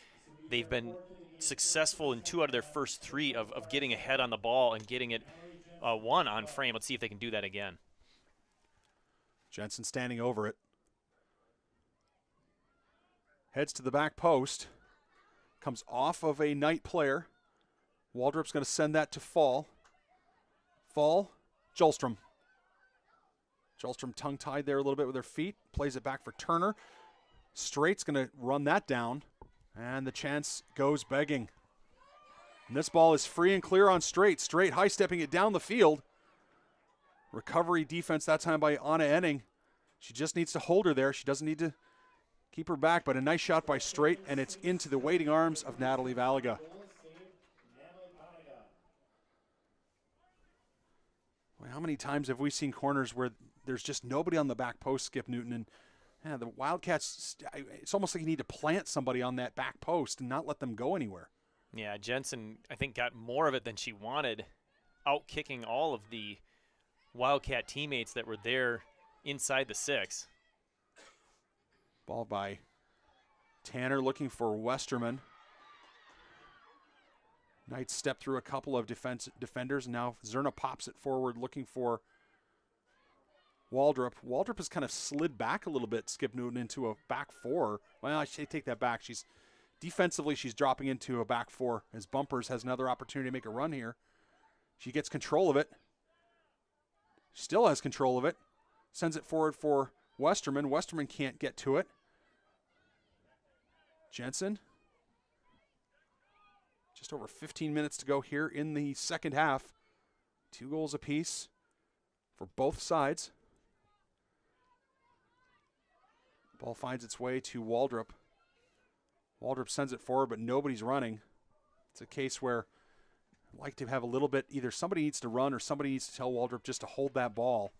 C: They've been successful in 2 out of their first 3 of getting ahead on the ball and getting it one on frame. Let's see if they can do that again.
A: Jensen standing over it. Heads to the back post. Comes off of a Knight player. Waldrop's going to send that to Fall. Fall, Jolstrom. Jolstrom tongue-tied there a little bit with her feet. Plays it back for Turner. Straight's going to run that down. And the chance goes begging. And this ball is free and clear on Straight. Straight high-stepping it down the field. Recovery defense that time by Anna Enning. She just needs to hold her there. She doesn't need to keep her back, but a nice shot by Straight, and it's into the waiting arms of Natalie Valaga. How many times have we seen corners where there's just nobody on the back post, Skip Newton, and the Wildcats, it's almost like you need to plant somebody on that back post and not let them go anywhere.
C: Yeah, Jensen, I think, got more of it than she wanted, out-kicking all of the Wildcat teammates that were there inside the 6.
A: Ball by Tanner looking for Westerman. Knight stepped through a couple of defenders. Now Zerna pops it forward looking for Waldrop. Waldrop has kind of slid back a little bit, Skip Newton, into a back 4. Well, I should take that back. Defensively, she's dropping into a back 4 as Bumpers has another opportunity to make a run here. She gets control of it. Still has control of it. Sends it forward for Westerman. Westerman can't get to it. Jensen. Just over 15 minutes to go here in the second half. 2 goals apiece for both sides. Ball finds its way to Waldrop. Waldrop sends it forward, but nobody's running. It's a case where I'd like to have a little bit, either somebody needs to run or somebody needs to tell Waldrop just to hold that ball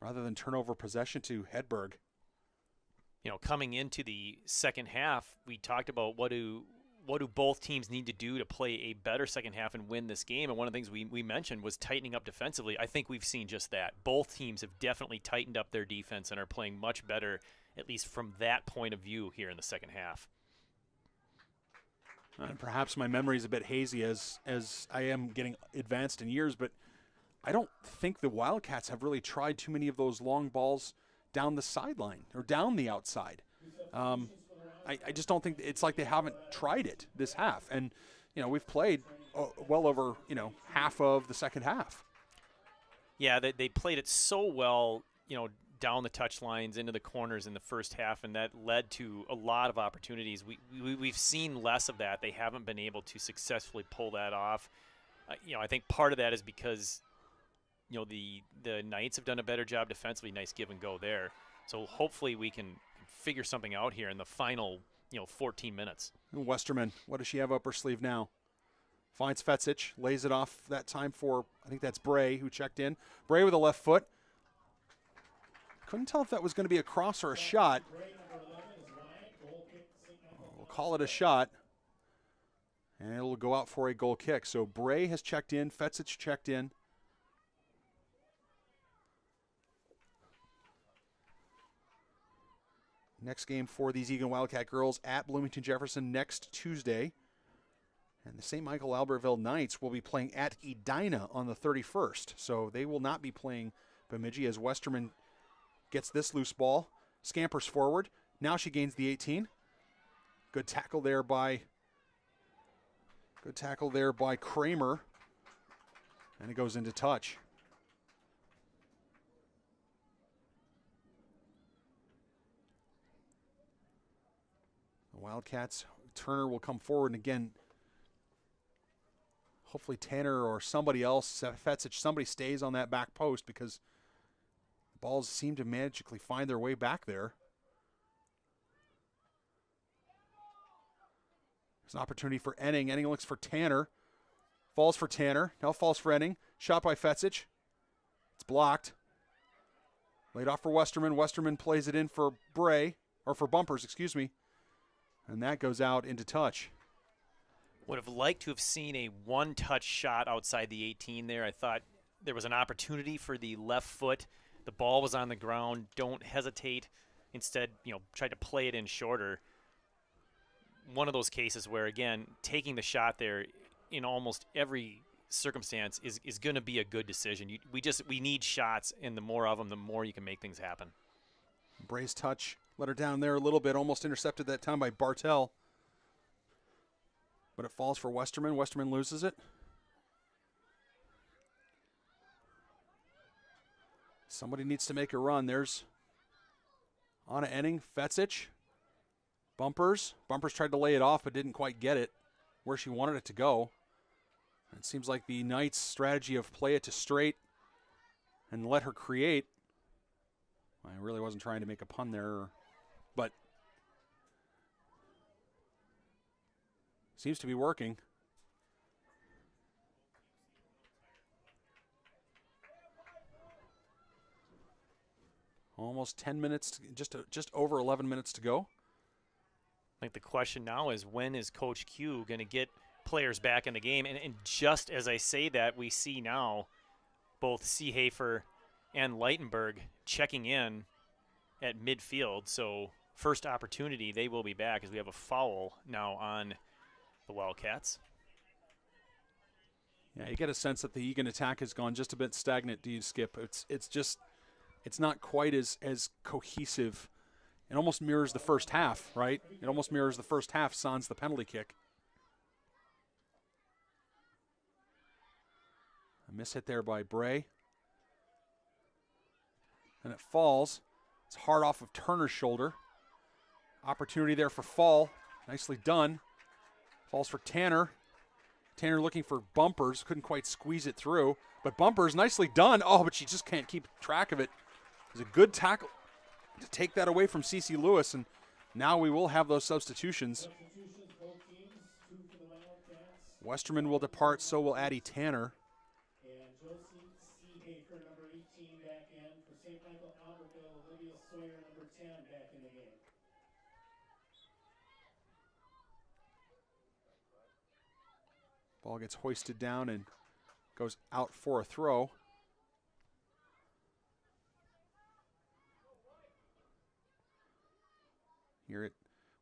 A: rather than turn over possession to Hedberg.
C: You know, coming into the second half, we talked about what do both teams need to do to play a better second half and win this game? And one of the things we mentioned was tightening up defensively. I think we've seen just that. Both teams have definitely tightened up their defense and are playing much better, at least from that point of view here in the second half.
A: And perhaps my memory is a bit hazy as I am getting advanced in years, but I don't think the Wildcats have really tried too many of those long balls down the sideline or down the outside. I just don't think it's like they haven't tried it this half. And, you know, we've played well over, you know, half of the second half.
C: Yeah, they played it so well, you know, down the touch lines into the corners in the first half, and that led to a lot of opportunities. We've seen less of that. They haven't been able to successfully pull that off. You know, I think part of that is because, you know, the Knights have done a better job defensively. Nice give and go there. So hopefully we can figure something out here in the final, you know, 14 minutes.
A: Westerman, what does she have up her sleeve now? Finds Fetzich, lays it off that time for, I think that's Bray who checked in. Bray with a left foot. Couldn't tell if that was going to be a cross or a shot. We'll call it a shot. And it'll go out for a goal kick. So Bray has checked in, Fetzich checked in. Next game for these Egan Wildcat girls at Bloomington Jefferson next Tuesday. And the St. Michael Albertville Knights will be playing at Edina on the 31st. So they will not be playing Bemidji as Westerman gets this loose ball, scampers forward. Now she gains the 18. Good tackle there by Kramer. And it goes into touch. The Wildcats, Turner will come forward, and again, hopefully Tanner or somebody else, Fetzich, somebody stays on that back post because the balls seem to magically find their way back there. There's an opportunity for Enning. Enning looks for Tanner. Falls for Tanner. Now falls for Enning. Shot by Fetzich. It's blocked. Laid off for Westerman. Westerman plays it in for Bray, or for Bumpers, excuse me. And that goes out into touch.
C: Would have liked to have seen a one-touch shot outside the 18 there. I thought there was an opportunity for the left foot. The ball was on the ground. Don't hesitate. Instead, you know, tried to play it in shorter. One of those cases where, again, taking the shot there in almost every circumstance is going to be a good decision. We need shots, and the more of them, the more you can make things happen.
A: Bray's touch let her down there a little bit, almost intercepted that time by Bartel. But it falls for Westerman. Westerman loses it. Somebody needs to make a run. There's Anna Enning, Fetzich, Bumpers. Bumpers tried to lay it off but didn't quite get it where she wanted it to go. It seems like the Knights' strategy of play it to straight and let her create. I really wasn't trying to make a pun there, but seems to be working. Almost 10 minutes, just over 11 minutes to go.
C: I think the question now is, when is Coach Q going to get players back in the game? And just as I say that, we see now both Seehafer and Leitenberg checking in at midfield. So first opportunity, they will be back as we have a foul now on the Wildcats.
A: Yeah, you get a sense that the Egan attack has gone just a bit stagnant, do you, Skip? It's not quite as cohesive. It almost mirrors the first half, right? It almost mirrors the first half, sans the penalty kick. A miss hit there by Bray. And it falls. It's hard off of Turner's shoulder. Opportunity there for Fall. Nicely done. Falls for Tanner. Tanner looking for Bumpers. Couldn't quite squeeze it through. But Bumpers, nicely done. Oh, but she just can't keep track of it. It was a good tackle to take that away from Cece Lewis. And now we will have those substitutions. Westerman will depart, so will Addie Tanner.
B: And Josie Seehafer, number 18, back in. For St. Michael Albertville, Olivia Sawyer, number 10, back in the game.
A: Ball gets hoisted down and goes out for a throw. Here at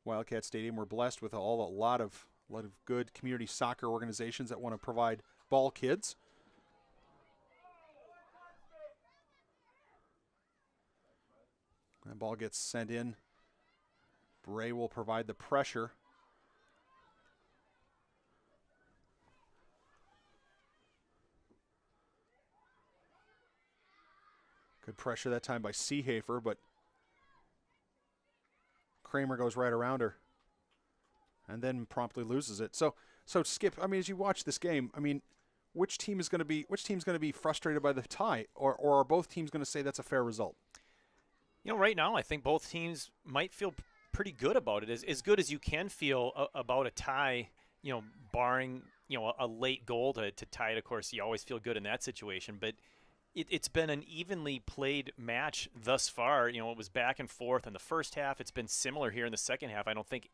A: Wildcat Stadium, we're blessed with a lot of good community soccer organizations that want to provide ball kids. That ball gets sent in. Bray will provide the pressure. Good pressure that time by Seehafer, but Kramer goes right around her and then promptly loses it. So Skip, I mean, as you watch this game, I mean, which team's going to be frustrated by the tie, or are both teams going to say that's a fair result?
C: You know, right now I think both teams might feel pretty good about it, as good as you can feel about a tie. You know, barring a late goal to tie it. Of course, you always feel good in that situation, but it's been an evenly played match thus far. You know, it was back and forth in the first half. It's been similar here in the second half. I don't think,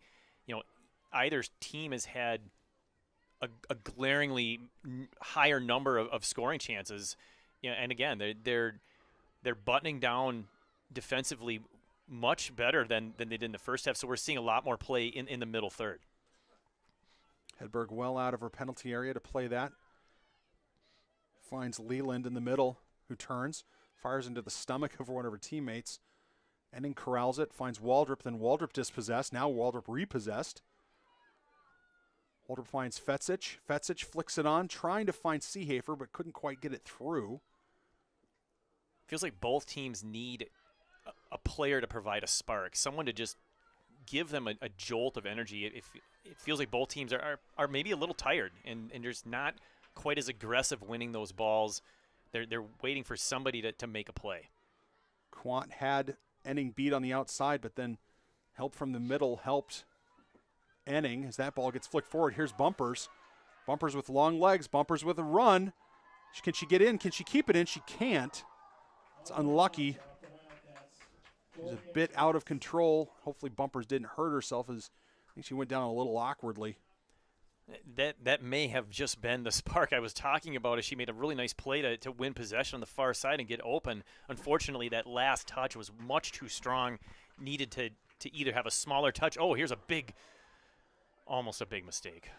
C: either team has had a glaringly higher number of scoring chances. And again, they're buttoning down defensively much better than they did in the first half. So we're seeing a lot more play in the middle third.
A: Hedberg well out of her penalty area to play that. Finds Leland in the middle, who turns, fires into the stomach of one of her teammates. Enning corrals it, finds Waldrop, then Waldrop dispossessed. Now Waldrop repossessed. Waldrop finds Fetzich. Fetzich flicks it on, trying to find Seehafer, but couldn't quite get it through.
C: Feels like both teams need a player to provide a spark, someone to just give them a jolt of energy. It feels like both teams are maybe a little tired and just not quite as aggressive winning those balls. They're waiting for somebody to make a play.
A: Quant had Enning beat on the outside, but then help from the middle helped Enning as that ball gets flicked forward. Here's Bumpers. Bumpers with long legs. Bumpers with a run. Can she get in? Can she keep it in? She can't. It's unlucky. She's a bit out of control. Hopefully Bumpers didn't hurt herself, as I think she went down a little awkwardly.
C: That may have just been the spark I was talking about, as she made a really nice play to win possession on the far side and get open. Unfortunately, that last touch was much too strong. Needed to either have a smaller touch. Oh, here's almost a big mistake.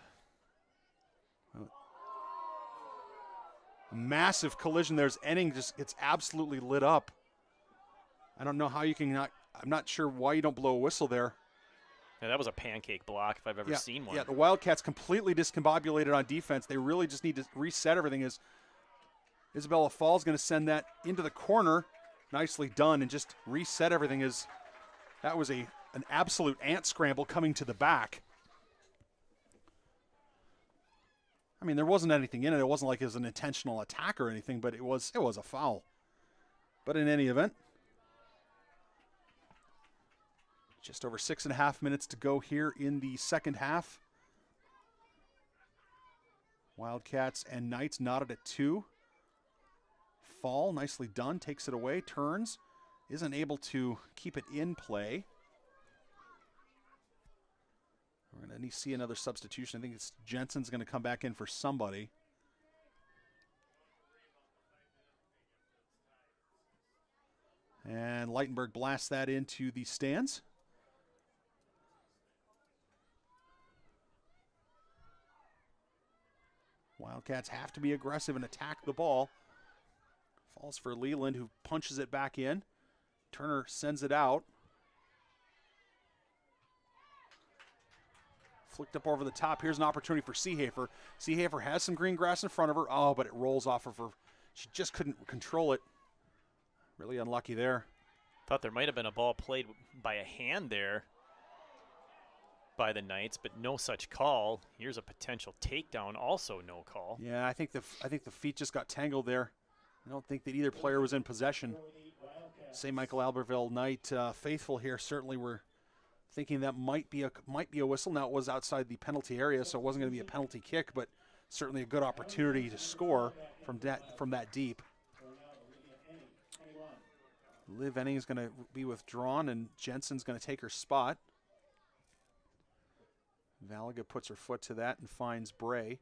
A: Massive collision. There's Enning just gets absolutely lit up. I don't know how you can not. I'm not sure why you don't blow a whistle there.
C: Yeah, that was a pancake block if I've ever seen one.
A: Yeah, the Wildcats completely discombobulated on defense. They really just need to reset everything. As Isabella Fall's going to send that into the corner. Nicely done, and just reset everything. As that was an absolute ant scramble coming to the back. I mean, there wasn't anything in it. It wasn't like it was an intentional attack or anything, but it was a foul. But in any event, just over 6.5 minutes to go here in the second half. Wildcats and Knights knotted at 2. Fall, nicely done, takes it away, turns, isn't able to keep it in play. We're going to see another substitution. I think it's Jensen's going to come back in for somebody. And Leitenberg blasts that into the stands. Wildcats have to be aggressive and attack the ball. Falls for Leland, who punches it back in. Turner sends it out. Flicked up over the top. Here's an opportunity for Seehafer. Seehafer has some green grass in front of her. Oh, but it rolls off of her. She just couldn't control it. Really unlucky there.
C: Thought there might have been a ball played by a hand there by the Knights, but no such call. Here's a potential takedown, also no call.
A: Yeah, I think the feet just got tangled there. I don't think that either player was in possession. St. Michael Albertville Knight faithful here certainly were thinking that might be a whistle. Now it was outside the penalty area, so it wasn't going to be a penalty kick, but certainly a good opportunity to score from that deep. Liv Enning is going to be withdrawn, and Jensen's going to take her spot. Valaga puts her foot to that and finds Bray.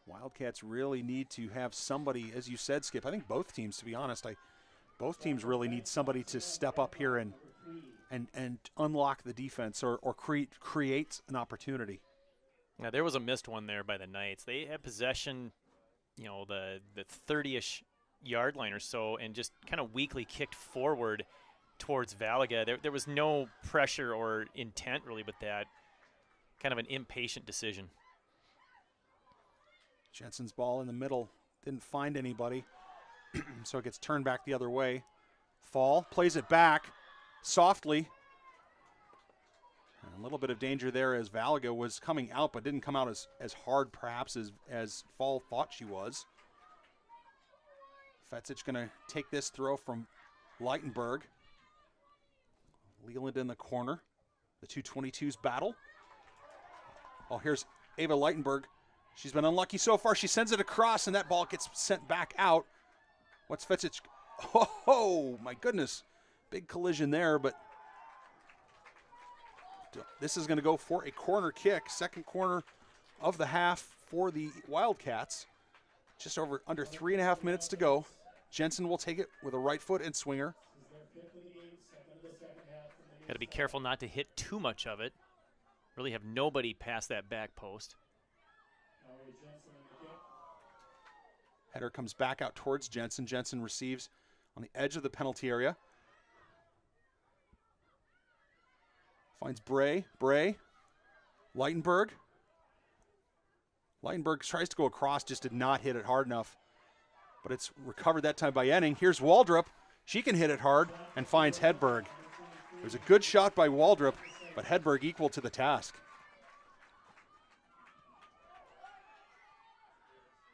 A: Wildcats really need to have somebody, as you said, Skip. I think both teams, to be honest, both teams really need somebody to step up here and and unlock the defense or create an opportunity.
C: Now, there was a missed one there by the Knights. They had possession, you know, the 30-ish yard line or so, and just kind of weakly kicked forward towards Valaga. There was no pressure or intent really with that. Kind of an impatient decision.
A: Jensen's ball in the middle didn't find anybody, so it gets turned back the other way. Fall plays it back softly. A little bit of danger there as Valaga was coming out, but didn't come out as hard perhaps as Fall thought she was. Fetsic going to take this throw from Leitenberg. Leland in the corner. The 222s battle. Oh, here's Ava Leitenberg. She's been unlucky so far. She sends it across, and that ball gets sent back out. What's Fetsic? Oh, my goodness. Big collision there, but this is going to go for a corner kick. Second corner of the half for the Wildcats. Just under 3.5 minutes to go. Jensen will take it with a right foot and swinger.
C: Got to be careful not to hit too much of it. Really have nobody past that back post.
A: Header comes back out towards Jensen. Jensen receives on the edge of the penalty area. Finds Bray. Leitenberg. Leitenberg tries to go across, just did not hit it hard enough. But it's recovered that time by Enning. Here's Waldrop. She can hit it hard and finds Hedberg. It was a good shot by Waldrop, but Hedberg equal to the task.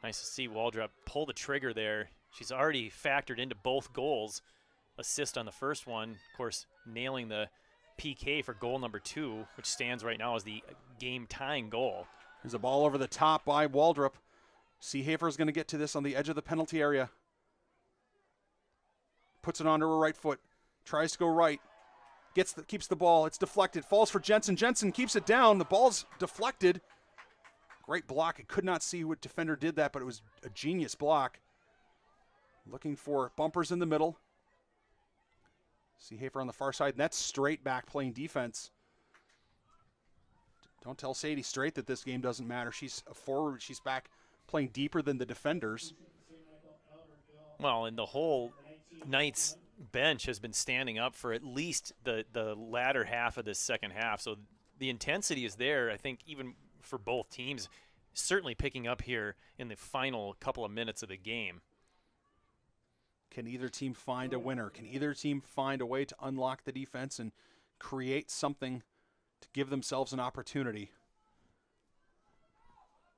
C: Nice to see Waldrop pull the trigger there. She's already factored into both goals. Assist on the first one, of course, nailing the PK for goal number 2, which stands right now as the game-tying goal.
A: There's a ball over the top by Waldrop. Seehafer is going to get to this on the edge of the penalty area. Puts it onto her right foot. Tries to go right. Keeps the ball. It's deflected. Falls for Jensen. Jensen keeps it down. The ball's deflected. Great block. I could not see what defender did that, but it was a genius block. Looking for bumpers in the middle. Seehafer on the far side, and that's straight back playing defense. Don't tell Sadie Straight that this game doesn't matter. She's a forward. She's back playing deeper than the defenders.
C: Well, and the whole Knights bench has been standing up for at least the latter half of this second half. So the intensity is there, I think, even for both teams, certainly picking up here in the final couple of minutes of the game.
A: Can either team find a winner? Can either team find a way to unlock the defense and create something to give themselves an opportunity?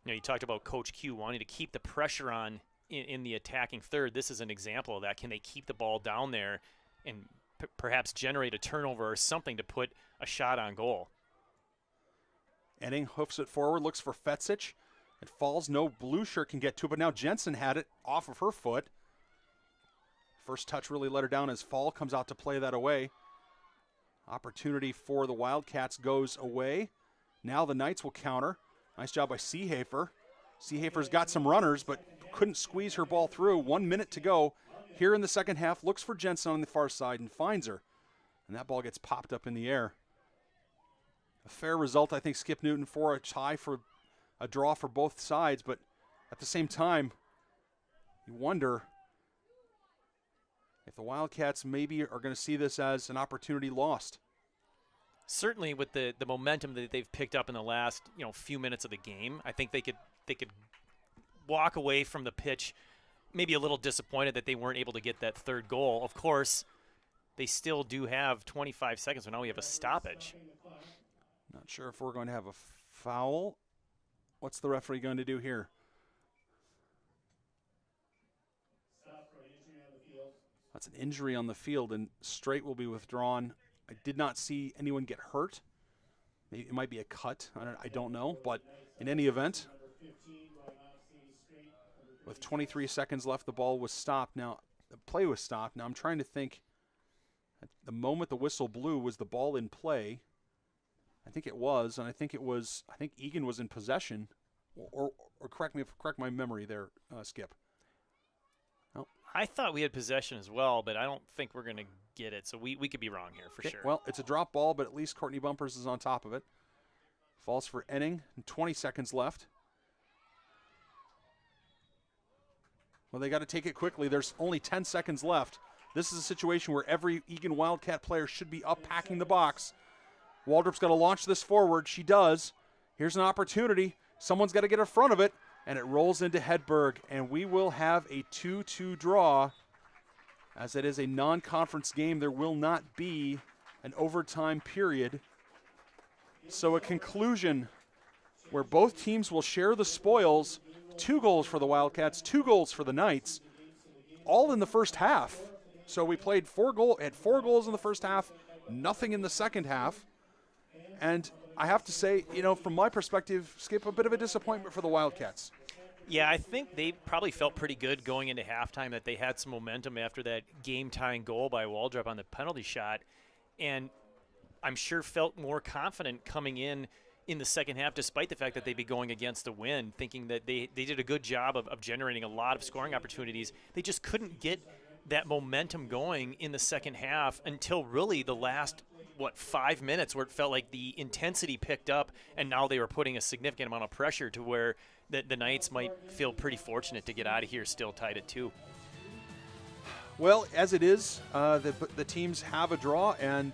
C: You know, you talked about Coach Q wanting to keep the pressure on in the attacking third. This is an example of that. Can they keep the ball down there and perhaps generate a turnover or something to put a shot on goal?
A: Enning hoofs it forward, looks for Fetsic. It falls. No blue shirt can get to it, but now Jensen had it off of her foot. First touch really let her down as Fall comes out to play that away. Opportunity for the Wildcats goes away. Now the Knights will counter. Nice job by Seehafer. Seehafer's got some runners, but couldn't squeeze her ball through. 1 minute to go here in the second half. Looks for Jensen on the far side and finds her. And that ball gets popped up in the air. A fair result, I think, Skip Newton, for a tie, for a draw for both sides. But at the same time, you wonder if the Wildcats maybe are going to see this as an opportunity lost.
C: Certainly with the momentum that they've picked up in the last few minutes of the game, I think they could walk away from the pitch maybe a little disappointed that they weren't able to get that third goal. Of course, they still do have 25 seconds, so now we have a stoppage.
A: Not sure if we're going to have a foul. What's the referee going to do here? That's an injury on the field, and Straight will be withdrawn. I did not see anyone get hurt. Maybe it might be a cut. I don't know. But in any event, with 23 seconds left, the ball was stopped. Now, the play was stopped. Now, I'm trying to think. At the moment the whistle blew, was the ball in play? I think it was, and I think Egan was in possession. Or correct my memory there, Skip.
C: I thought we had possession as well, but I don't think we're going to get it. So we could be wrong here for sure.
A: Well, it's a drop ball, but at least Courtney Bumpers is on top of it. Falls for Enning, and 20 seconds left. Well, they got to take it quickly. There's only 10 seconds left. This is a situation where every Egan Wildcat player should be up packing the box. Waldrop's got to launch this forward. She does. Here's an opportunity. Someone's got to get in front of it, and it rolls into Hedberg, and we will have a 2-2 draw. As it is a non-conference game, there will not be an overtime period. So a conclusion where both teams will share the spoils. 2 goals for the Wildcats, 2 goals for the Knights, all in the first half. So we played 4 goals in the first half, nothing in the second half. And I have to say, from my perspective, Skip, a bit of a disappointment for the Wildcats.
C: Yeah, I think they probably felt pretty good going into halftime that they had some momentum after that game-tying goal by Waldrop on the penalty shot. And I'm sure felt more confident coming in the second half, despite the fact that they'd be going against the wind, thinking that they did a good job of generating a lot of scoring opportunities. They just couldn't get that momentum going in the second half until really the last, 5 minutes, where it felt like the intensity picked up, and now they were putting a significant amount of pressure to where the Knights might feel pretty fortunate to get out of here still tied at 2.
A: Well, as it is, the teams have a draw, and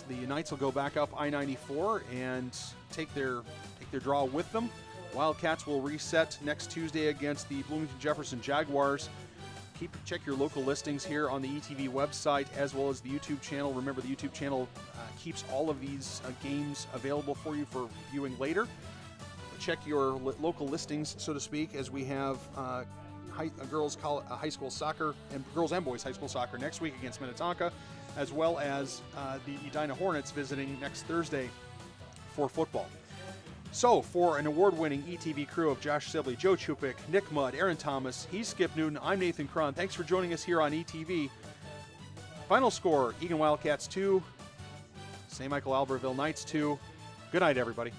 A: the Knights will go back up I-94 and take their draw with them. Wildcats will reset next Tuesday against the Bloomington Jefferson Jaguars. Check your local listings here on the ETV website as well as the YouTube channel. Remember, the YouTube channel keeps all of these games available for you for viewing later. Check your local listings, so to speak, as we have girls high school soccer and girls and boys high school soccer next week against Minnetonka, as well as the Edina Hornets visiting next Thursday for football. So, for an award-winning ETV crew of Josh Sibley, Joe Chupik, Nick Mudd, Aaron Thomas, he's Skip Newton, I'm Nathan Cron. Thanks for joining us here on ETV. Final score, Egan Wildcats 2, St. Michael Albertville Knights 2. Good night, everybody.